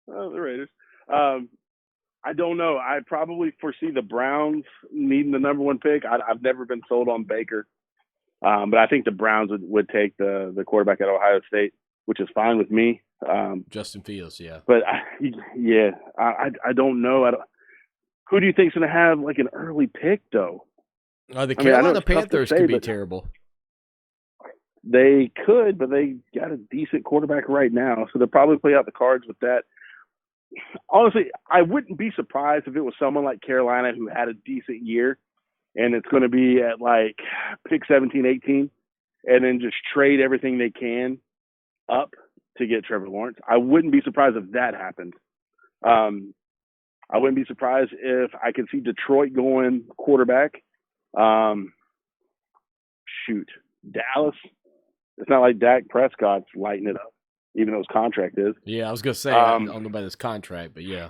The Raiders. I don't know. I probably foresee the Browns needing the number one pick. I've never been sold on Baker, but I think the Browns would take the quarterback at Ohio State, which is fine with me.
Justin Fields, yeah.
But I don't know. Who do you think's going to have like an early pick though?
The Carolina Panthers could be terrible.
They could, but they got a decent quarterback right now, so they'll probably play out the cards with that. Honestly, I wouldn't be surprised if it was someone like Carolina who had a decent year, and it's going to be at like pick 17, 18, and then just trade everything they can up to get Trevor Lawrence. I wouldn't be surprised if that happened. I wouldn't be surprised if I could see Detroit going quarterback. Dallas. It's not like Dak Prescott's lighting it up, even though his contract is.
Yeah, I was going to say, I don't know about his contract, but yeah.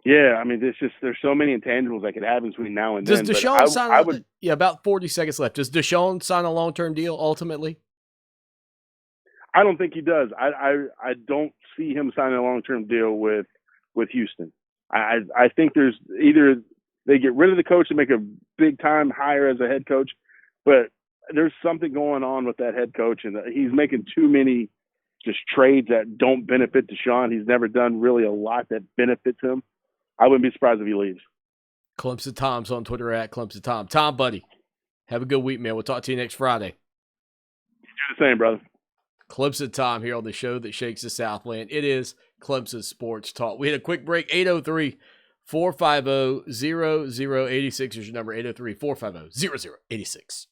Yeah, I mean, there's so many intangibles that could happen between now and
Does
then.
Deshaun sign? About 40 seconds left. Does Deshaun sign a long-term deal ultimately?
I don't think he does. I don't see him signing a long-term deal with Houston. I think there's either they get rid of the coach and make a big-time hire as a head coach, but there's something going on with that head coach, and he's making too many just trades that don't benefit Deshaun. He's never done really a lot that benefits him. I wouldn't be surprised if he leaves.
Clemson Tom's on Twitter at Clemson Tom. Tom, buddy, have a good week, man. We'll talk to you next Friday.
You do the same, brother.
Clemson Tom here on the show that shakes the Southland. It is Clemson Sports Talk. We had a quick break. 803-450-0086 is your number. 803-450-0086.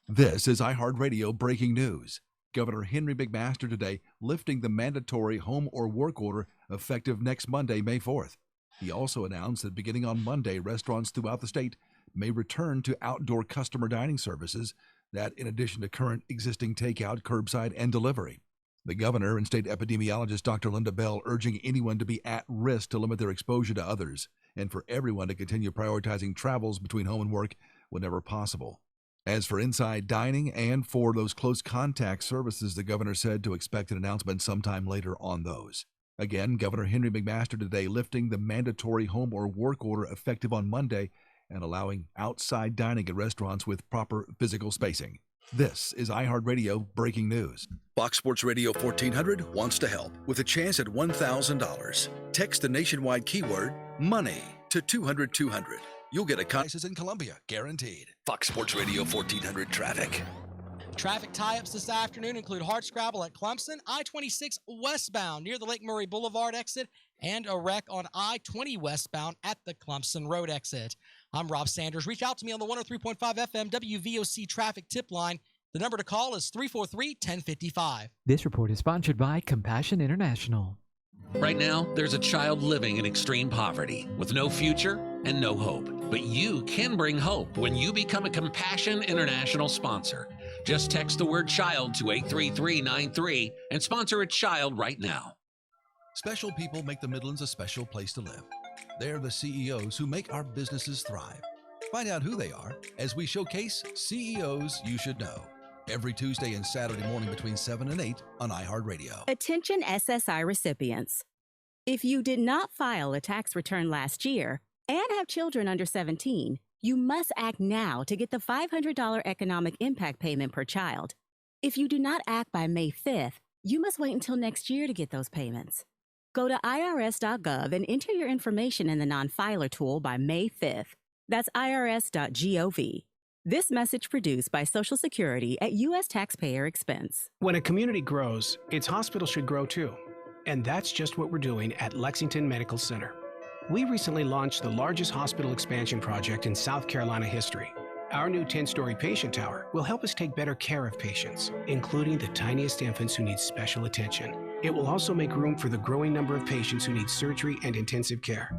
This is iHeartRadio breaking news. Governor Henry McMaster today lifting the mandatory home or work order effective next Monday, May 4th. He also announced that beginning on Monday, restaurants throughout the state may return to outdoor customer dining services, that in addition to current existing takeout, curbside, and delivery. The governor and state epidemiologist Dr. Linda Bell urging anyone to be at risk to limit their exposure to others, and for everyone to continue prioritizing travels between home and work whenever possible. As for inside dining and for those close contact services, the governor said to expect an announcement sometime later on those. Again, Governor Henry McMaster today lifting the mandatory home or work order effective on Monday and allowing outside dining at restaurants with proper physical spacing. This is iHeartRadio breaking news. Fox Sports Radio 1400 wants to help with a chance at $1,000. Text the nationwide keyword MONEY to 200-200. You'll get a crisis in Columbia, guaranteed. Fox Sports Radio 1400 traffic.
Traffic tie-ups this afternoon include hardscrabble at Clemson, I-26 westbound near the Lake Murray Boulevard exit, and a wreck on I-20 westbound at the Clemson Road exit. I'm Rob Sanders. Reach out to me on the 103.5 FM WVOC traffic tip line. The number to call is 343-1055.
This report is sponsored by Compassion International.
Right now, there's a child living in extreme poverty with no future and no hope. But you can bring hope when you become a Compassion International sponsor. Just text the word child to 83393 and sponsor a child right now.
Special people make the Midlands a special place to live. They're the CEOs who make our businesses thrive. Find out who they are as we showcase CEOs you should know. Every Tuesday and Saturday morning between 7 and 8 on iHeartRadio.
Attention SSI recipients. If you did not file a tax return last year and have children under 17, you must act now to get the $500 economic impact payment per child. If you do not act by May 5th, you must wait until next year to get those payments. Go to irs.gov and enter your information in the non-filer tool by May 5th. That's irs.gov. This message produced by Social Security at U.S. taxpayer expense.
When a community grows, its hospital should grow too. And that's just what we're doing at Lexington Medical Center. We recently launched the largest hospital expansion project in South Carolina history. Our new 10-story patient tower will help us take better care of patients, including the tiniest infants who need special attention. It will also make room for the growing number of patients who need surgery and intensive care.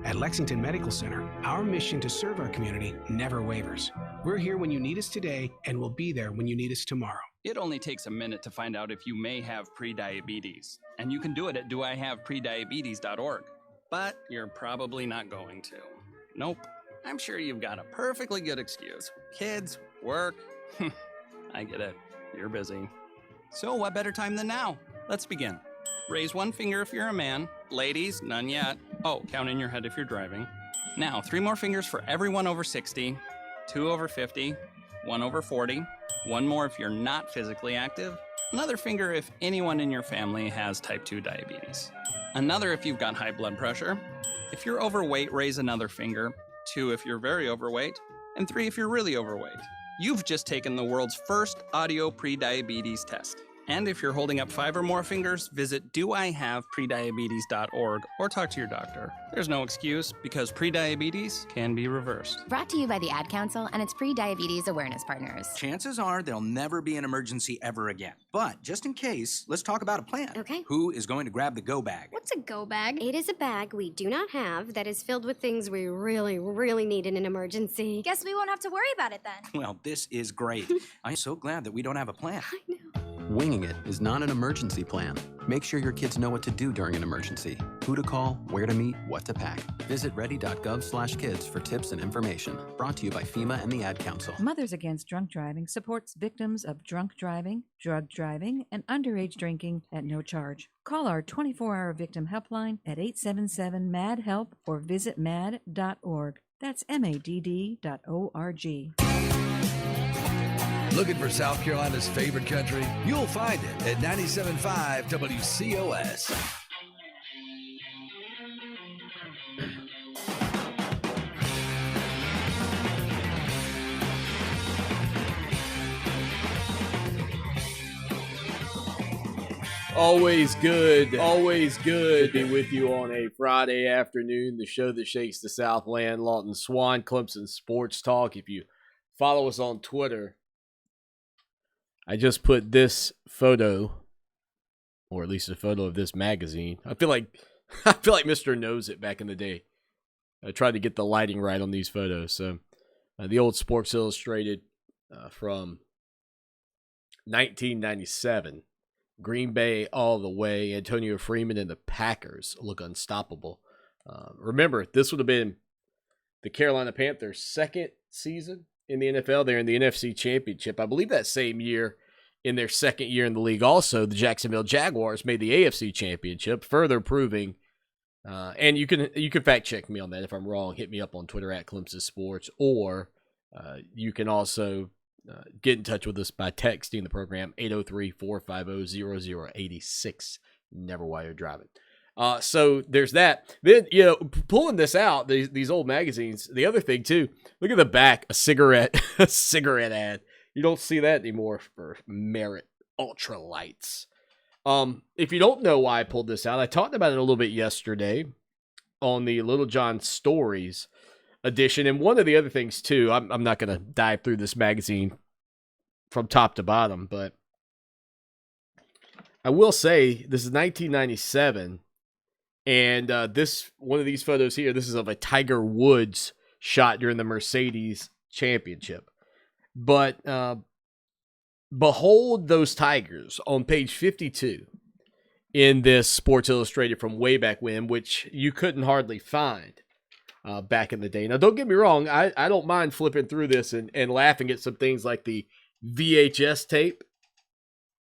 At Lexington Medical Center, our mission to serve our community never wavers. We're here when you need us today, and we'll be there when you need us tomorrow.
It only takes a minute to find out if you may have prediabetes, and you can do it at doihaveprediabetes.org. But you're probably not going to. Nope. I'm sure you've got a perfectly good excuse. Kids, work. I get it. You're busy. So what better time than now? Let's begin. Raise one finger if you're a man. Ladies, none yet. Oh, count in your head if you're driving. Now, 3 more fingers for everyone over 60, 2 over 50, 1 over 40, 1 more if you're not physically active, another finger if anyone in your family has type 2 diabetes, another if you've got high blood pressure. If you're overweight, raise another finger, 2 if you're very overweight, and 3 if you're really overweight. You've just taken the world's first audio prediabetes test. And if you're holding up 5 or more fingers, visit doihaveprediabetes.org or talk to your doctor. There's no excuse because prediabetes can be reversed.
Brought to you by the Ad Council and its pre-diabetes awareness partners.
Chances are there'll never be an emergency ever again. But just in case, let's talk about a plan.
Okay.
Who is going to grab the go bag?
What's a go bag? It is a bag we do not have that is filled with things we really, really need in an emergency.
Guess we won't have to worry about it then.
Well, this is great. I'm so glad that we don't have a plan.
I know.
Winging it is not an emergency plan. Make sure your kids know what to do during an emergency, who to call, where to meet, what to pack. Visit ready.gov/kids for tips and information. Brought to you by FEMA and the Ad Council.
Mothers Against Drunk Driving supports victims of drunk driving, drug driving, and underage drinking at no charge. Call our 24-hour victim helpline at 877-MAD-HELP or visit mad.org. That's MADD.org.
Looking for South Carolina's favorite country? You'll find it at 97.5 WCOS.
Always good to be with you on a Friday afternoon, the show that shakes the Southland. Lawton Swan, Clemson Sports Talk. If you follow us on Twitter, I just put this photo, or at least a photo of this magazine. I feel like Mr. Knows It back in the day. I tried to get the lighting right on these photos. So the old Sports Illustrated from 1997. Green Bay all the way. Antonio Freeman and the Packers look unstoppable. Remember, this would have been the Carolina Panthers' second season in the NFL. They're in the NFC Championship. I believe that same year, in their second year in the league, also, the Jacksonville Jaguars made the AFC Championship, further proving, and you can fact check me on that if I'm wrong. Hit me up on Twitter at Clemson Sports, or you can also get in touch with us by texting the program 803-450-0086. Never while you're driving. So there's that. Then, pulling this out, these old magazines, the other thing too, look at the back, a cigarette ad. You don't see that anymore for Merit Ultralights. If you don't know why I pulled this out, I talked about it a little bit yesterday on the Little John Stories edition. And one of the other things too, I'm not going to dive through this magazine from top to bottom, but I will say this is 1997, and this one of these photos here, this is of a Tiger Woods shot during the Mercedes Championship. But behold those Tigers on page 52 in this Sports Illustrated from way back when, which you couldn't hardly find back in the day. Now, don't get me wrong. I don't mind flipping through this and laughing at some things like the VHS tape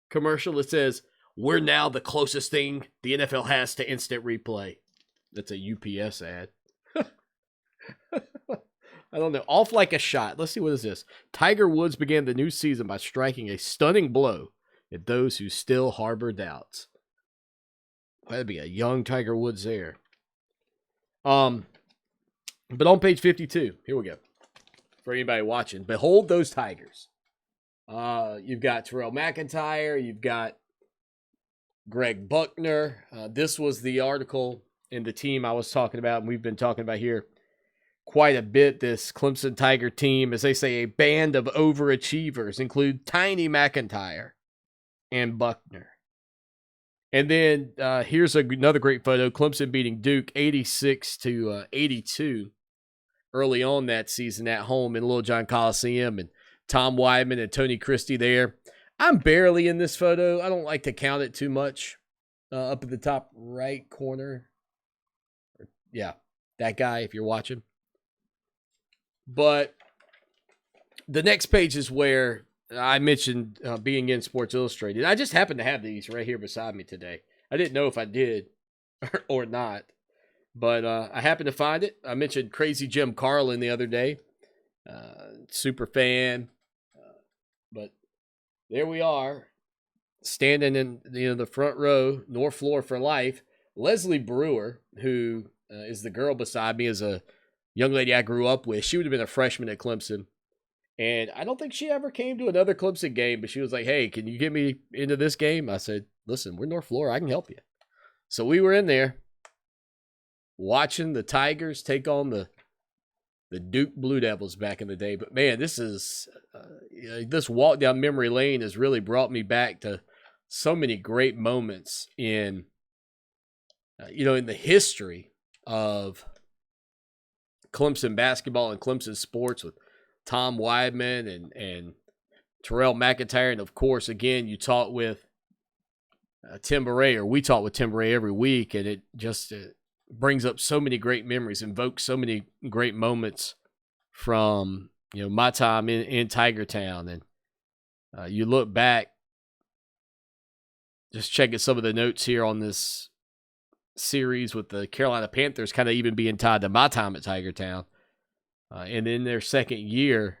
commercial that says, "We're now the closest thing the NFL has to instant replay." That's a UPS ad. I don't know. Off like a shot. Let's see, what is this? Tiger Woods began the new season by striking a stunning blow at those who still harbor doubts. That'd be a young Tiger Woods there. But on page 52, here we go. For anybody watching, behold those Tigers. You've got Terrell McIntyre. You've got Greg Buckner. This was the article in the team I was talking about, and we've been talking about here quite a bit. This Clemson Tiger team, as they say, a band of overachievers, include Tiny McIntyre and Buckner. And then here's another great photo. Clemson beating Duke 86-82 early on that season at home in Little John Coliseum, and Tom Weidman and Tony Christie there. I'm barely in this photo. I don't like to count it too much. Up at the top right corner. Yeah, that guy, if you're watching. But the next page is where I mentioned being in Sports Illustrated. I just happen to have these right here beside me today. I didn't know if I did or not, but I happened to find it. I mentioned Crazy Jim Carlin the other day. Super fan. But there we are, standing in the front row, North Floor for life. Leslie Brewer, who is the girl beside me, is a young lady I grew up with. She would have been a freshman at Clemson. And I don't think she ever came to another Clemson game, but she was like, "Hey, can you get me into this game?" I said, "Listen, we're North Florida. I can help you." So we were in there watching the Tigers take on the Duke Blue Devils back in the day. But, man, this is this walk down memory lane has really brought me back to so many great moments in, in the history of Clemson basketball and Clemson sports, with Tom Weidman and Terrell McIntyre. And, of course, again, you talk with Tim Beret, or we talk with Tim Beret every week, and it just brings up so many great memories, invokes so many great moments from, my time in Tiger Town. And you look back, just checking some of the notes here on this series with the Carolina Panthers kind of even being tied to my time at Tiger Town. And in their second year,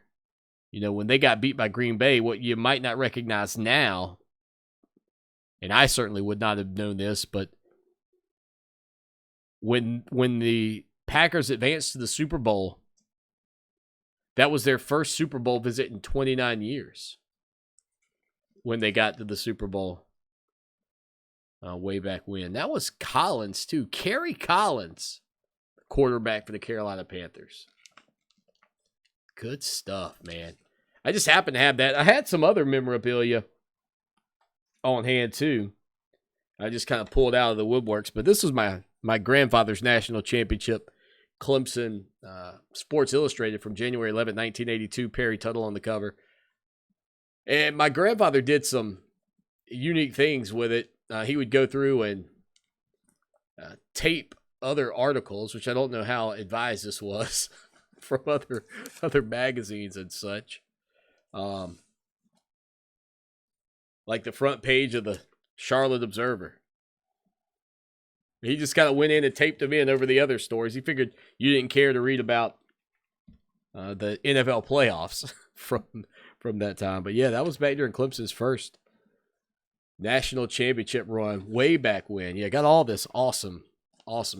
when they got beat by Green Bay, what you might not recognize now, and I certainly would not have known this, but when the Packers advanced to the Super Bowl, that was their first Super Bowl visit in 29 years when they got to the Super Bowl way back when. That was Collins, too. Kerry Collins, quarterback for the Carolina Panthers. Good stuff, man. I just happened to have that. I had some other memorabilia on hand, too. I just kind of pulled out of the woodworks, but this was my grandfather's national championship, Clemson Sports Illustrated from January 11, 1982, Perry Tuttle on the cover. And my grandfather did some unique things with it. He would go through and tape other articles, which I don't know how advised this was, from other magazines and such. Like the front page of the Charlotte Observer. He just kind of went in and taped them in over the other stories. He figured you didn't care to read about the NFL playoffs from that time. But yeah, that was back during Clemson's first national championship run way back when. Yeah, got all this awesome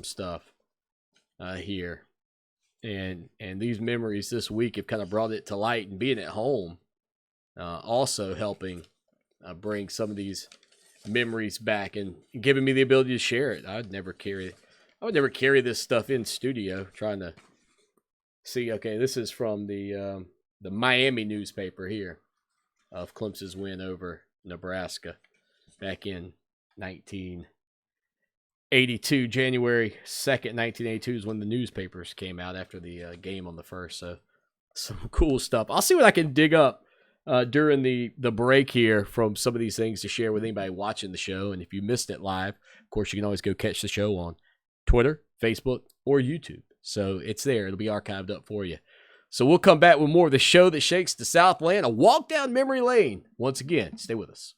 stuff here. And these memories this week have kind of brought it to light, and being at home also helping bring some of these memories back and giving me the ability to share it. I would never carry this stuff in studio, trying to see, okay, this is from the Miami newspaper here of Clemson's win over Nebraska back in 1982. January 2nd, 1982 is when the newspapers came out after the game on the 1st. So some cool stuff. I'll see what I can dig up during the break here from some of these things to share with anybody watching the show. And if you missed it live, of course, you can always go catch the show on Twitter, Facebook, or YouTube. So it's there. It'll be archived up for you. So we'll come back with more of the show that shakes the Southland, a walk down memory lane. Once again, stay with us.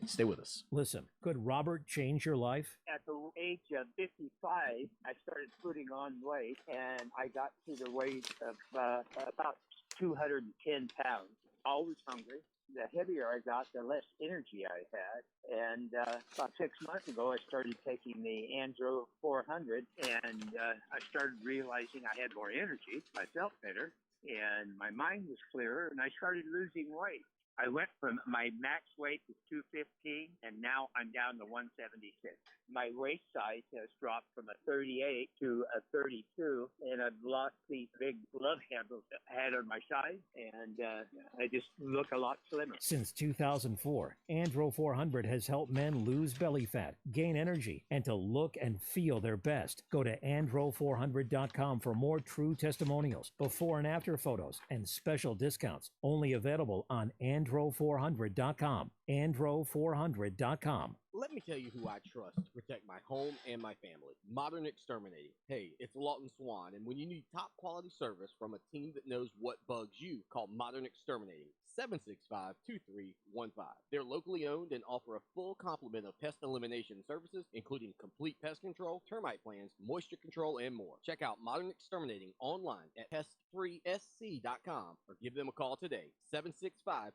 Stay with us.
Listen, could Robert change your life?
At the age of 55, I started putting on weight, and I got to the weight of about 210 pounds. Always hungry. The heavier I got, the less energy I had. And about 6 months ago, I started taking the Andro 400, and I started realizing I had more energy. I felt better, and my mind was clearer, and I started losing weight. I went from my max weight to 215, and now I'm down to 176. My waist size has dropped from a 38 to a 32, and I've lost these big love handles that I had on my side, and I just look a lot slimmer.
Since 2004, Andro 400 has helped men lose belly fat, gain energy, and to look and feel their best. Go to andro400.com for more true testimonials, before and after photos, and special discounts. Only available on andro400.com. andro400.com.
Let me tell you who I trust to protect my home and my family. Modern Exterminating. Hey, it's Lawton Swan, and when you need top quality service from a team that knows what bugs you, call Modern Exterminating. 765-2315. They're locally owned and offer a full complement of pest elimination services, including complete pest control, termite plans, moisture control, and more. Check out Modern Exterminating online at pestfreesc.com or give them a call today, 765-2315.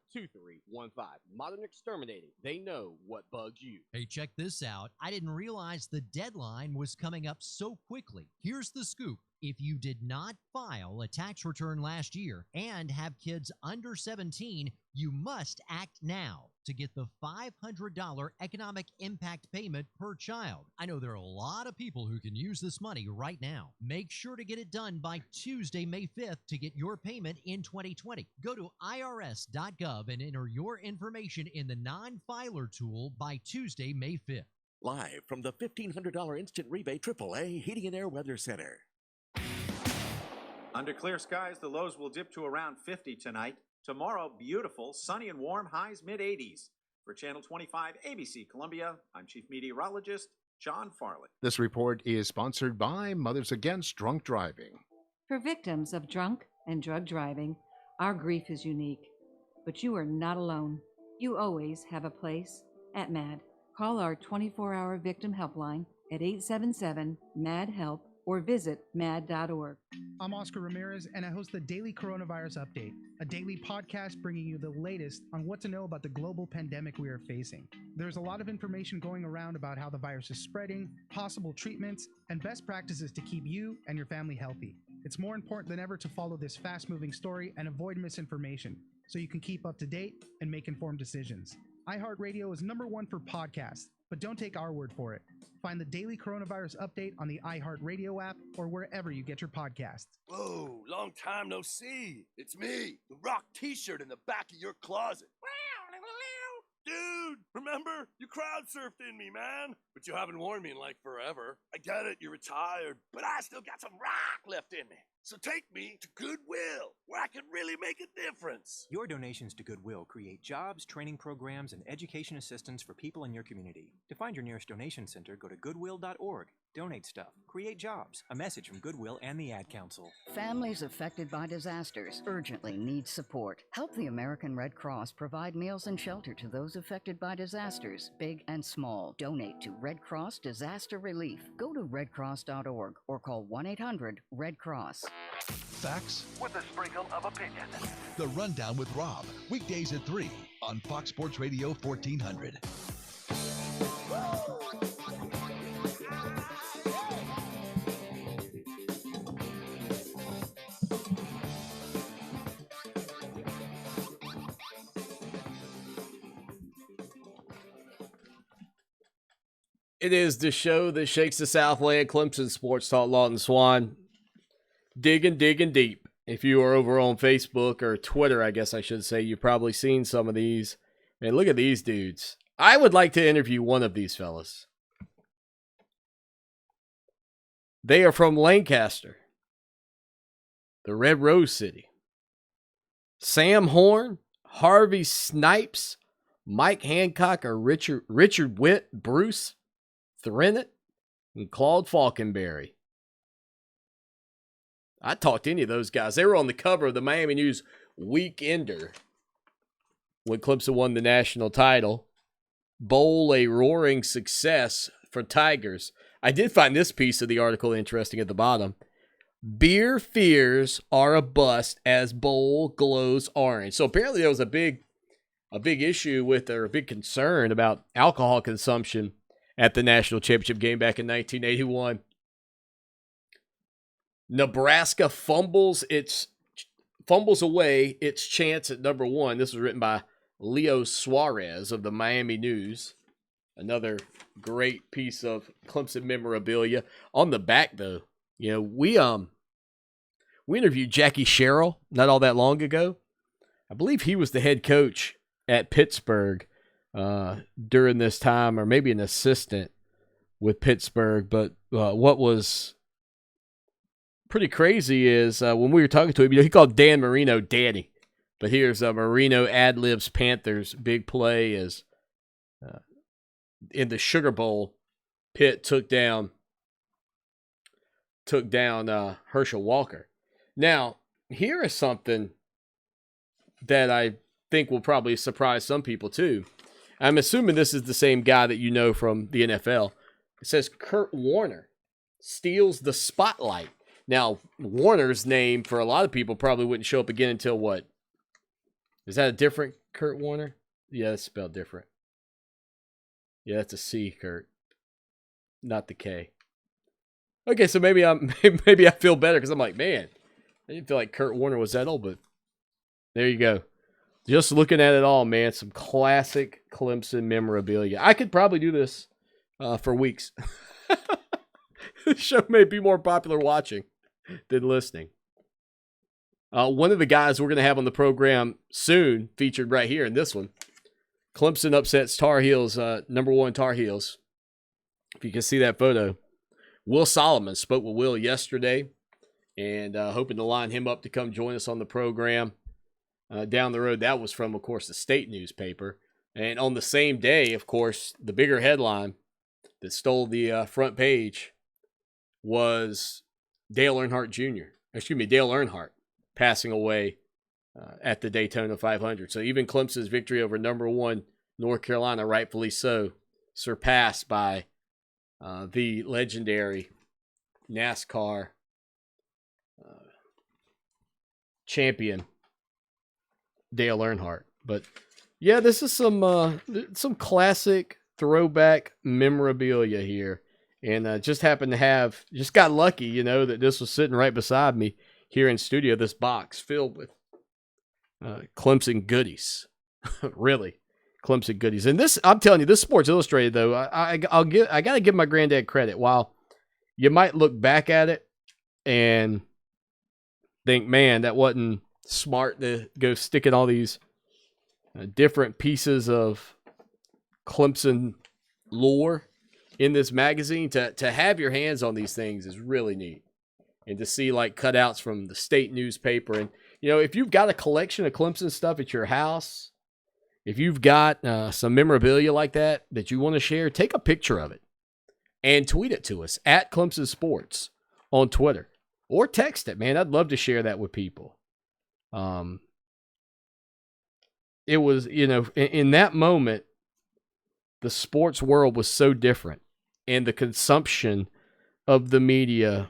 Modern Exterminating. They know what bugs you.
Hey, check this out. I didn't realize the deadline was coming up so quickly. Here's the scoop. If you did not file a tax return last year and have kids under 17, you must act now to get the $500 economic impact payment per child. I know there are a lot of people who can use this money right now. Make sure to get it done by Tuesday, May 5th to get your payment in 2020. Go to irs.gov and enter your information in the non-filer tool by Tuesday, May 5th.
Live from the $1,500 instant rebate AAA Heating and Air Weather Center.
Under clear skies, the lows will dip to around 50 tonight.
Tomorrow, beautiful, sunny and warm, highs mid-80s. For Channel 25 ABC Columbia, I'm Chief Meteorologist John Farley.
This report is sponsored by Mothers Against Drunk Driving.
For victims of drunk and drug driving, our grief is unique. But you are not alone. You always have a place at MAD. Call our 24-hour victim helpline at 877-MAD-HELP or visit mad.org.
I'm Oscar Ramirez, and I host the Daily Coronavirus Update, a daily podcast bringing you the latest on what to know about the global pandemic we are facing. There's a lot of information going around about how the virus is spreading, possible treatments, and best practices to keep you and your family healthy. It's more important than ever to follow this fast-moving story and avoid misinformation, so you can keep up to date and make informed decisions. iHeart Radio is #1 for podcasts, but don't take our word for it. Find the Daily Coronavirus Update on the iHeart Radio app or wherever you get your podcasts.
Whoa, long time no see. It's me, the Rock t-shirt in the back of your closet. Dude, remember? You crowd surfed in me, man. But you haven't worn me in like forever. I get it, you're retired, but I still got some rock left in me. So take me to Goodwill, where I can really make a difference.
Your donations to Goodwill create jobs, training programs, and education assistance for people in your community. To find your nearest donation center, go to goodwill.org. Donate stuff. Create jobs. A message from Goodwill and the Ad Council.
Families affected by disasters urgently need support. Help the American Red Cross provide meals and shelter to those affected by disasters, big and small. Donate to Red Cross Disaster Relief. Go to redcross.org or call 1-800-RED-CROSS.
Facts
with a sprinkle of opinion.
The Rundown with Rob, weekdays at 3 on Fox Sports Radio 1400.
It is the show that shakes the Southland. Clemson Sports Talk, Lawton Swan. Digging deep. If you are over on Facebook or Twitter, I guess I should say, you've probably seen some of these. Man, look at these dudes. I would like to interview one of these fellas. They are from Lancaster, the Red Rose City. Sam Horn, Harvey Snipes, Mike Hancock, or Richard Witt, Bruce Threnett, and Claude Falkenberry. I talked to any of those guys. They were on the cover of the Miami News Weekender when Clemson won the national title. Bowl a roaring success for Tigers. I did find this piece of the article interesting at the bottom. Beer fears are a bust as bowl glows orange. So apparently there was a big issue with, or a big concern about alcohol consumption at the national championship game back in 1981. Nebraska fumbles away its chance at #1. This was written by Leo Suarez of the Miami News. Another great piece of Clemson memorabilia. On the back, though, you know, we interviewed Jackie Sherrill not all that long ago. I believe he was the head coach at Pittsburgh during this time, or maybe an assistant with Pittsburgh. But what was pretty crazy is when we were talking to him, you know, he called Dan Marino Danny. But here's Marino ad-libs Panthers. Big play is in the Sugar Bowl. Pitt took down Herschel Walker. Now, here is something that I think will probably surprise some people too. I'm assuming this is the same guy that you know from the NFL. It says Kurt Warner steals the spotlight. Now, Warner's name for a lot of people probably wouldn't show up again until what? Is that a different Kurt Warner? Yeah, it's spelled different. Yeah, that's a C, Kurt. Not the K. Okay, so maybe I feel better because I'm like, man, I didn't feel like Kurt Warner was that old, but there you go. Just looking at it all, man, some classic Clemson memorabilia. I could probably do this for weeks. The show may be more popular watching than listening. One of the guys we're going to have on the program soon, featured right here in this one, Clemson upsets Tar Heels, #1 Tar Heels. If you can see that photo. Will Solomon spoke with Will yesterday, and hoping to line him up to come join us on the program. down the road. That was from, of course, the state newspaper. And on the same day, of course, the bigger headline that stole the front page was Dale Earnhardt passing away at the Daytona 500. So even Clemson's victory over number 1 North Carolina, rightfully so, surpassed by the legendary NASCAR champion Dale Earnhardt. But yeah, this is some classic throwback memorabilia here, and just happened to have, just got lucky, that this was sitting right beside me here in studio. This box filled with Clemson goodies, really Clemson goodies. And this, I'm telling you, this Sports Illustrated though, I gotta give my granddad credit. While you might look back at it and think, man, that wasn't smart to go sticking all these different pieces of Clemson lore in this magazine, to have your hands on these things is really neat. And to see like cutouts from the state newspaper. And, if you've got a collection of Clemson stuff at your house, if you've got some memorabilia like that you want to share, take a picture of it and tweet it to us at Clemson Sports on Twitter, or text it, man. I'd love to share that with people. It was, in that moment, the sports world was so different, and the consumption of the media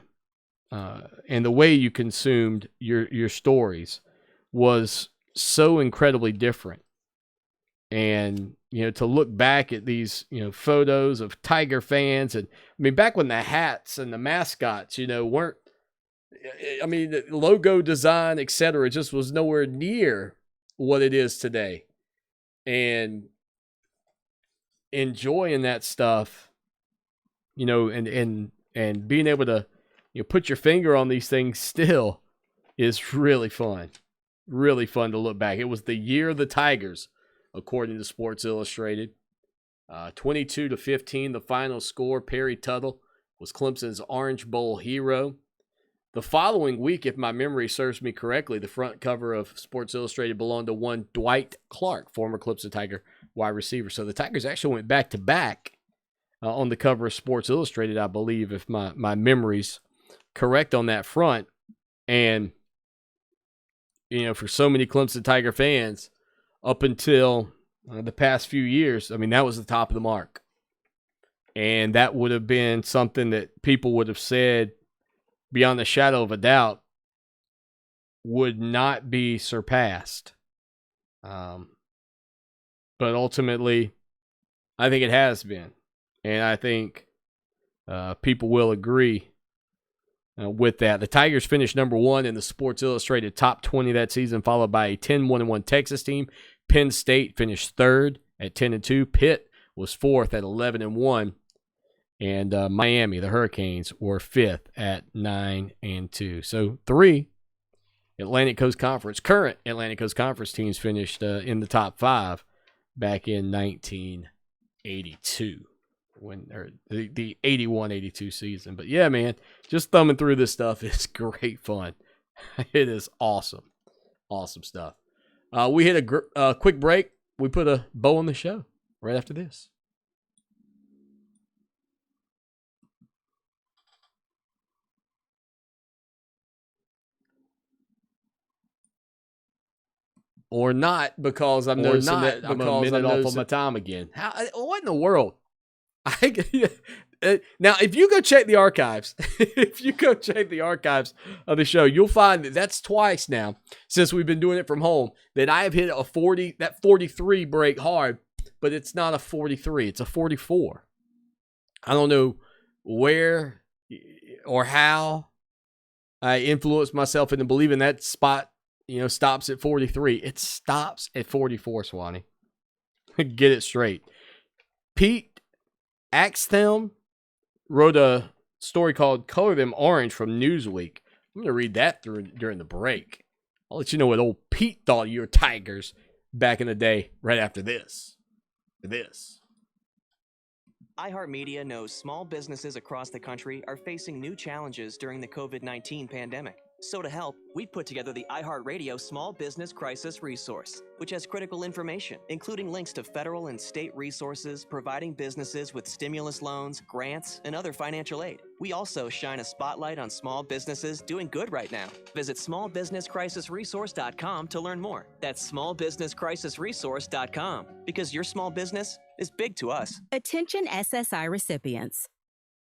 and the way you consumed your stories was so incredibly different. And, to look back at these, photos of Tiger fans, and back when the hats and the mascots, weren't, the logo design, etc., just was nowhere near what it is today. And enjoying that stuff, and being able to, put your finger on these things still is really fun. Really fun to look back. It was the year of the Tigers, according to Sports Illustrated. 22-15, the final score. Perry Tuttle was Clemson's Orange Bowl hero. The following week, if my memory serves me correctly, the front cover of Sports Illustrated belonged to one Dwight Clark, former Clemson Tiger wide receiver. So the Tigers actually went back-to-back on the cover of Sports Illustrated, I believe, if my memory's correct on that front. And, for so many Clemson Tiger fans, up until the past few years, that was the top of the mark. And that would have been something that people would have said, beyond the shadow of a doubt, would not be surpassed. But ultimately, I think it has been. And I think people will agree with that. The Tigers finished number 1 in the Sports Illustrated top 20 that season, followed by a 10-1-1 Texas team. Penn State finished 3rd at 10-2. Pitt was 4th at 11-1. And Miami, the Hurricanes, were 5th at 9-2. So 3 current Atlantic Coast Conference teams finished in the top 5 back in 1982, the 81-82 season. But yeah, man, just thumbing through this stuff is great fun. It is awesome. Awesome stuff. We hit a quick break. We put a bow on the show right after this. Or not, because I'm noticing that I'm a minute off of my time again. What in the world? Now, if you go check the archives, of the show, you'll find that that's twice now since we've been doing it from home that I have hit that 43 break hard, but it's not a 43, it's a 44. I don't know where or how I influenced myself into believing that spot, stops at 43. It stops at 44, Swanee. Get it straight. Pete Axthelm wrote a story called Color Them Orange from Newsweek. I'm going to read that during the break. I'll let you know what old Pete thought of your Tigers back in the day right after this.
iHeartMedia knows small businesses across the country are facing new challenges during the COVID-19 pandemic. So to help, we've put together the iHeart Radio Small Business Crisis Resource, which has critical information, including links to federal and state resources providing businesses with stimulus loans, grants, and other financial aid. We also shine a spotlight on small businesses doing good right now. Visit smallbusinesscrisisresource.com to learn more. That's smallbusinesscrisisresource.com, because your small business is big to us.
Attention SSI recipients.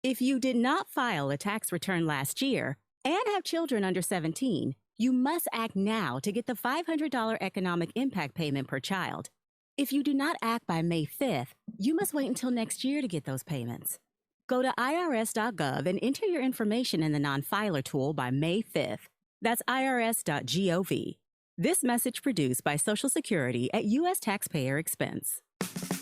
If you did not file a tax return last year and have children under 17, you must act now to get the $500 economic impact payment per child. If you do not act by May 5th, you must wait until next year to get those payments. Go to irs.gov and enter your information in the non-filer tool by May 5th. That's irs.gov. This message produced by Social Security at U.S. taxpayer expense.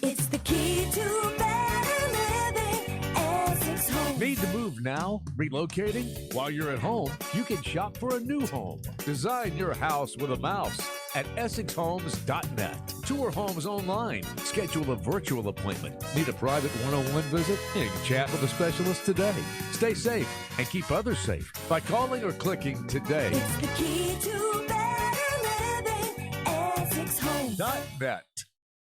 It's the key to better living. Essex Home.
Need to move now? Relocating? While you're at home, you can shop for a new home. Design your house with a mouse at EssexHomes.net. Tour homes online. Schedule a virtual appointment. Need a private one-on-one visit? You can chat with a specialist today. Stay safe and keep others safe by calling or clicking today.
It's the key to better living. EssexHome.net.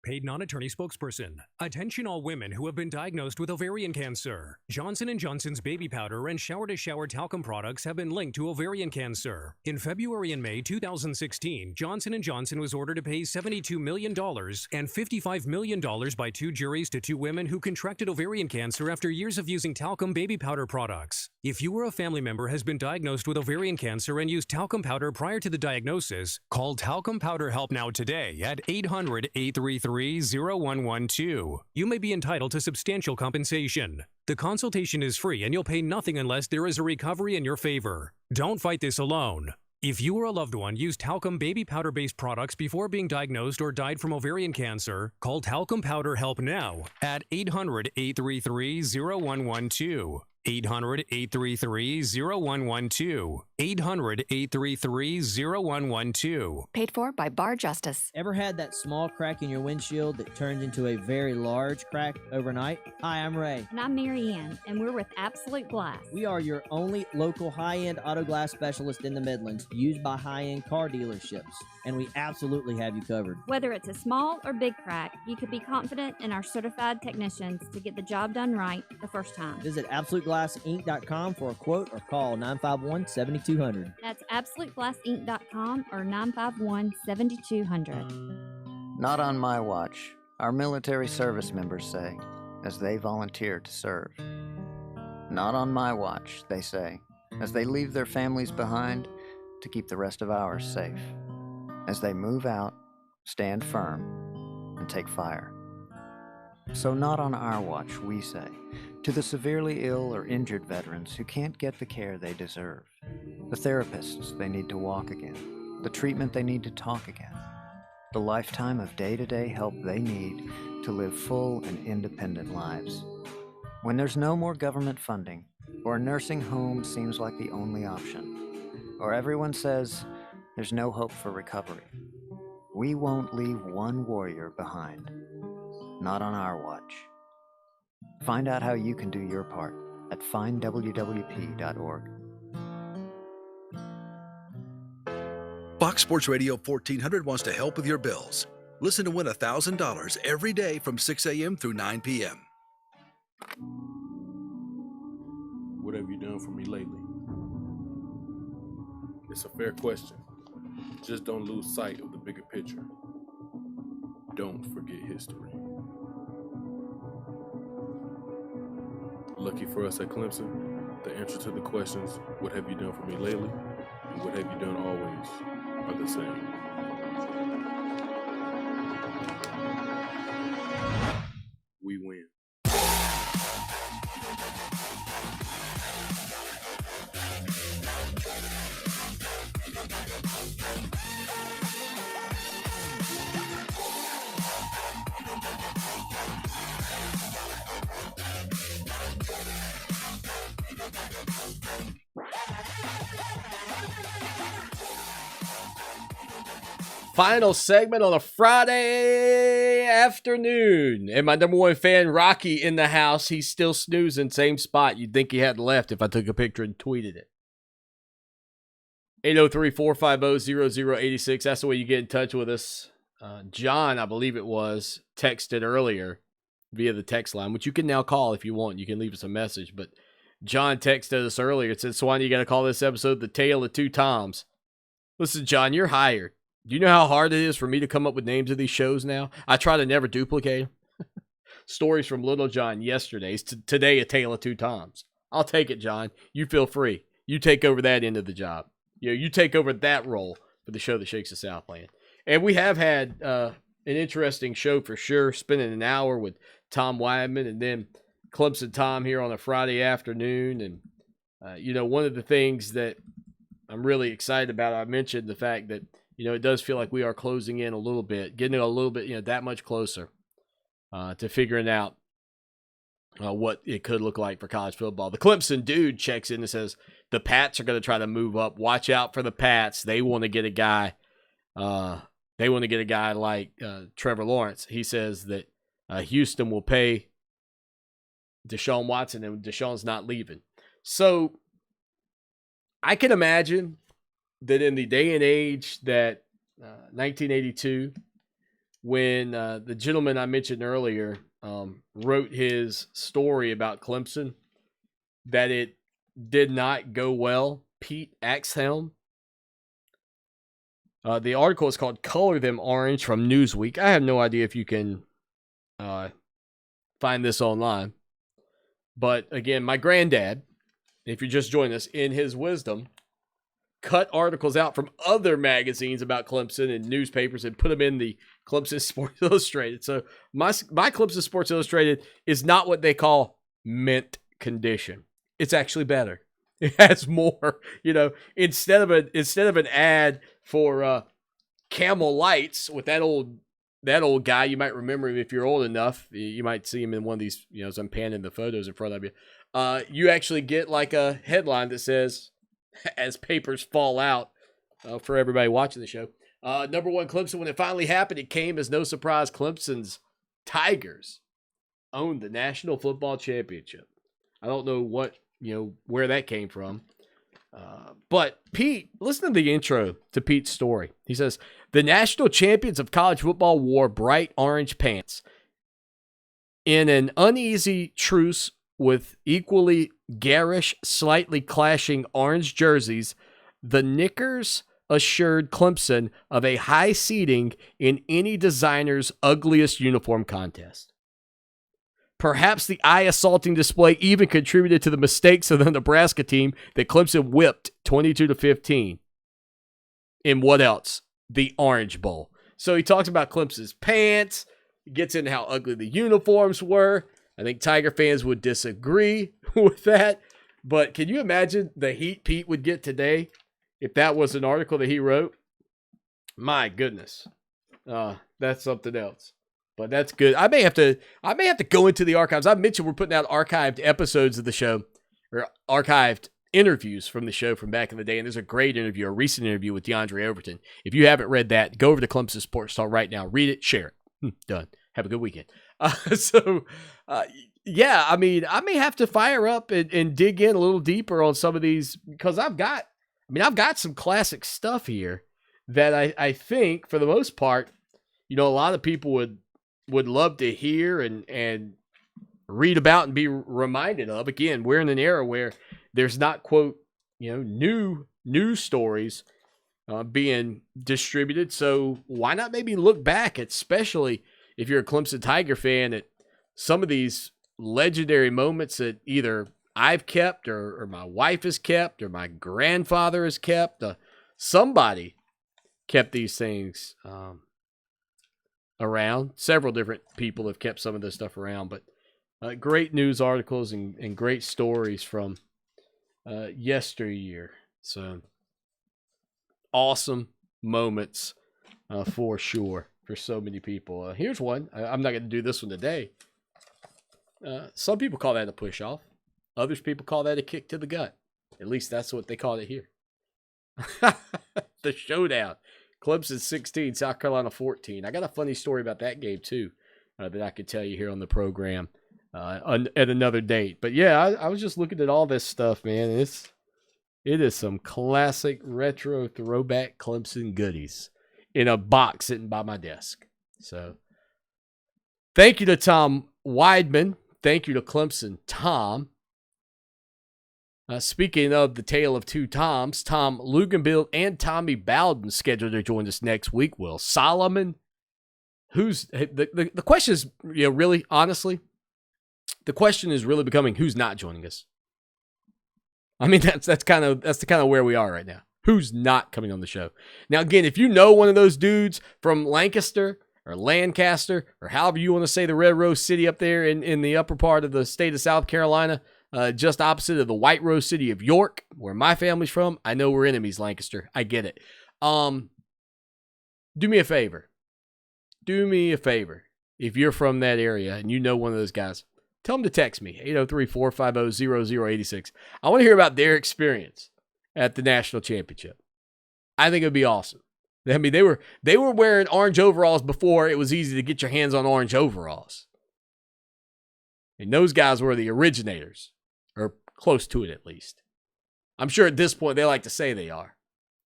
Paid non-attorney spokesperson. Attention all women who have been diagnosed with ovarian cancer. Johnson & Johnson's baby powder and shower-to-shower talcum products have been linked to ovarian cancer. In February and May 2016, Johnson & Johnson was ordered to pay $72 million and $55 million by two juries to two women who contracted ovarian cancer after years of using talcum baby powder products. If you or a family member has been diagnosed with ovarian cancer and used talcum powder prior to the diagnosis, call Talcum Powder Help now today at 800-833-0112. You may be entitled to substantial compensation. The consultation is free and you'll pay nothing unless there is a recovery in your favor. Don't fight this alone. If you or a loved one used talcum baby powder-based products before being diagnosed or died from ovarian cancer, call Talcum Powder Help now at 800-833-0112. 800-833-0112. 800-833-0112.
Paid for by Bar Justice.
Ever had that small crack in your windshield that turns into a very large crack overnight? Hi, I'm Ray.
And I'm Mary Ann, and we're with Absolute Glass.
We are your only local high-end auto glass specialist in the Midlands, used by high-end car dealerships. And we absolutely have you covered.
Whether it's a small or big crack, you can be confident in our certified technicians to get the job done right the first time.
Visit AbsoluteGlassInc.com for a quote or call 951-7200.
That's AbsoluteGlassInc.com or 951-7200.
Not on my watch, our military service members say, as they volunteer to serve. Not on my watch, they say, as they leave their families behind to keep the rest of ours safe. As they move out, stand firm, and take fire. So not on our watch, we say, to the severely ill or injured veterans who can't get the care they deserve, the therapists they need to walk again, the treatment they need to talk again, the lifetime of day-to-day help they need to live full and independent lives. When there's no more government funding, or a nursing home seems like the only option, or everyone says there's no hope for recovery, we won't leave one warrior behind. Not on our watch. Find out how you can do your part at findwwp.org.
Fox Sports Radio 1400 wants to help with your bills. Listen to win $1,000 every day from 6 a.m. through 9 p.m.
What have you done for me lately? It's a fair question. Just don't lose sight of the bigger picture. Don't forget history. Lucky for us at Clemson, the answer to the questions, what have you done for me lately, and what have you done always, are the same. We win.
Final segment on a Friday afternoon. And my number one fan, Rocky, in the house. He's still snoozing, same spot. You'd think he hadn't left if I took a picture and tweeted it. 803-450-0086. That's the way you get in touch with us. John, I believe it was, texted earlier via the text line, which you can now call if you want. You can leave us a message. But John texted us earlier. It said, Swan, you got to call this episode The Tale of Two Toms. Listen, John, you're hired. Do you know how hard it is for me to come up with names of these shows now? I try to never duplicate them. Stories from Little John yesterday's. Today, A Tale of Two Toms. I'll take it, John. You feel free. You take over that end of the job. You take over that role for the show that shakes the Southland. And we have had an interesting show for sure, spending an hour with Tom Weidman and then Clemson Tom here on a Friday afternoon. And, one of the things that I'm really excited about, I mentioned the fact that, it does feel like we are closing in a little bit, getting a little bit, that much closer to figuring out what it could look like for college football. The Clemson dude checks in and says, the Pats are going to try to move up. Watch out for the Pats. They want to get a guy. They want to get a guy like Trevor Lawrence. He says that Houston will pay Deshaun Watson, and Deshaun's not leaving. So I can imagine that in the day and age that 1982, when the gentleman I mentioned earlier wrote his story about Clemson, that it did not go well. Pete Axhelm. The article is called Color Them Orange from Newsweek. I have no idea if you can find this online. But again, my granddad, if you're just joining us, in his wisdom, cut articles out from other magazines about Clemson and newspapers and put them in the Clemson Sports Illustrated. So my Clemson Sports Illustrated is not what they call mint condition. It's actually better. It has more, instead of an ad for Camel Lights with that old guy. You might remember him if you're old enough. You might see him in one of these, as I'm panning the photos in front of you. You actually get like a headline that says, as papers fall out, for everybody watching the show. Number one, Clemson, when it finally happened, it came as no surprise. Clemson's Tigers owned the National Football Championship. I don't know where that came from. But Pete, listen to the intro to Pete's story. He says, the national champions of college football wore bright orange pants. In an uneasy truce with equally garish, slightly clashing orange jerseys, the Knickers assured Clemson of a high seeding in any designer's ugliest uniform contest. Perhaps the eye-assaulting display even contributed to the mistakes of the Nebraska team that Clemson whipped 22-15. In what else? The Orange Bowl. So he talks about Clemson's pants. He gets into how ugly the uniforms were. I think Tiger fans would disagree with that. But can you imagine the heat Pete would get today if that was an article that he wrote? My goodness. That's something else. But that's good. I may have to go into the archives. I mentioned we're putting out archived episodes of the show, or archived interviews from the show from back in the day. And there's a great interview, a recent interview with DeAndre Overton. If you haven't read that, go over to Clemson Sports Talk right now. Read it, share it. Done. Have a good weekend. Yeah, I mean, I may have to fire up and dig in a little deeper on some of these, because I've got some classic stuff here that I think, for the most part, a lot of people would love to hear and read about and be reminded of. Again, we're in an era where there's not, quote, new news stories being distributed. So why not maybe look back, especially if you're a Clemson Tiger fan, at some of these legendary moments that either I've kept or my wife has kept or my grandfather has kept. Somebody kept these things around. Several different people have kept some of this stuff around, but great news articles and great stories from yesteryear. So awesome moments for sure for so many people. Here's one. I'm not going to do this one today. Some people call that a push-off. Others people call that a kick to the gut. At least that's what they call it here. The showdown. Clemson 16, South Carolina 14. I got a funny story about that game, too, that I could tell you here on the program at another date. But, yeah, I was just looking at all this stuff, man. It is some classic retro throwback Clemson goodies in a box sitting by my desk. So thank you to Tom Weidman. Thank you to Clemson Tom. Speaking of the tale of two Toms, Tom Luganbill and Tommy Bowden scheduled to join us next week. Will Solomon? Who's the question is, really, honestly, the question is really becoming who's not joining us. I mean, that's kind of where we are right now. Who's not coming on the show? Now, again, if you know one of those dudes from Lancaster or Lancaster or however you want to say the Red Rose City up there in the upper part of the state of South Carolina, just opposite of the White Rose City of York, where my family's from. I know we're enemies, Lancaster. I get it. Do me a favor. Do me a favor. If you're from that area and you know one of those guys, tell them to text me, 803-450-0086. I want to hear about their experience at the national championship. I think it would be awesome. I mean, they were wearing orange overalls before it was easy to get your hands on orange overalls. And those guys were the originators, or close to it at least. I'm sure at this point they like to say they are.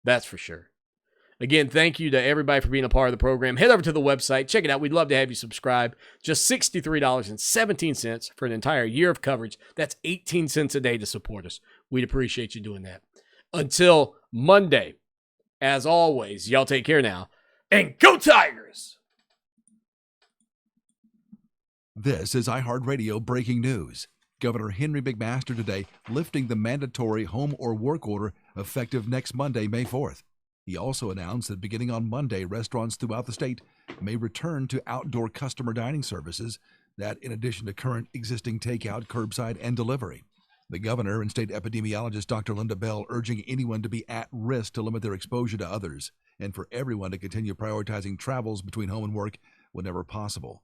That's for sure. Again, thank you to everybody for being a part of the program. Head over to the website. Check it out. We'd love to have you subscribe. Just $63.17 for an entire year of coverage. That's 18 cents a day to support us. We'd appreciate you doing that. Until Monday, as always, y'all take care now. And go Tigers!
This is iHeart Radio breaking news. Governor Henry McMaster today lifting the mandatory home or work order effective next Monday, May 4th. He also announced that beginning on Monday, restaurants throughout the state may return to outdoor customer dining services, that in addition to current existing takeout, curbside, and delivery. The governor and state epidemiologist Dr. Linda Bell urging anyone to be at risk to limit their exposure to others, and for everyone to continue prioritizing travels between home and work whenever possible.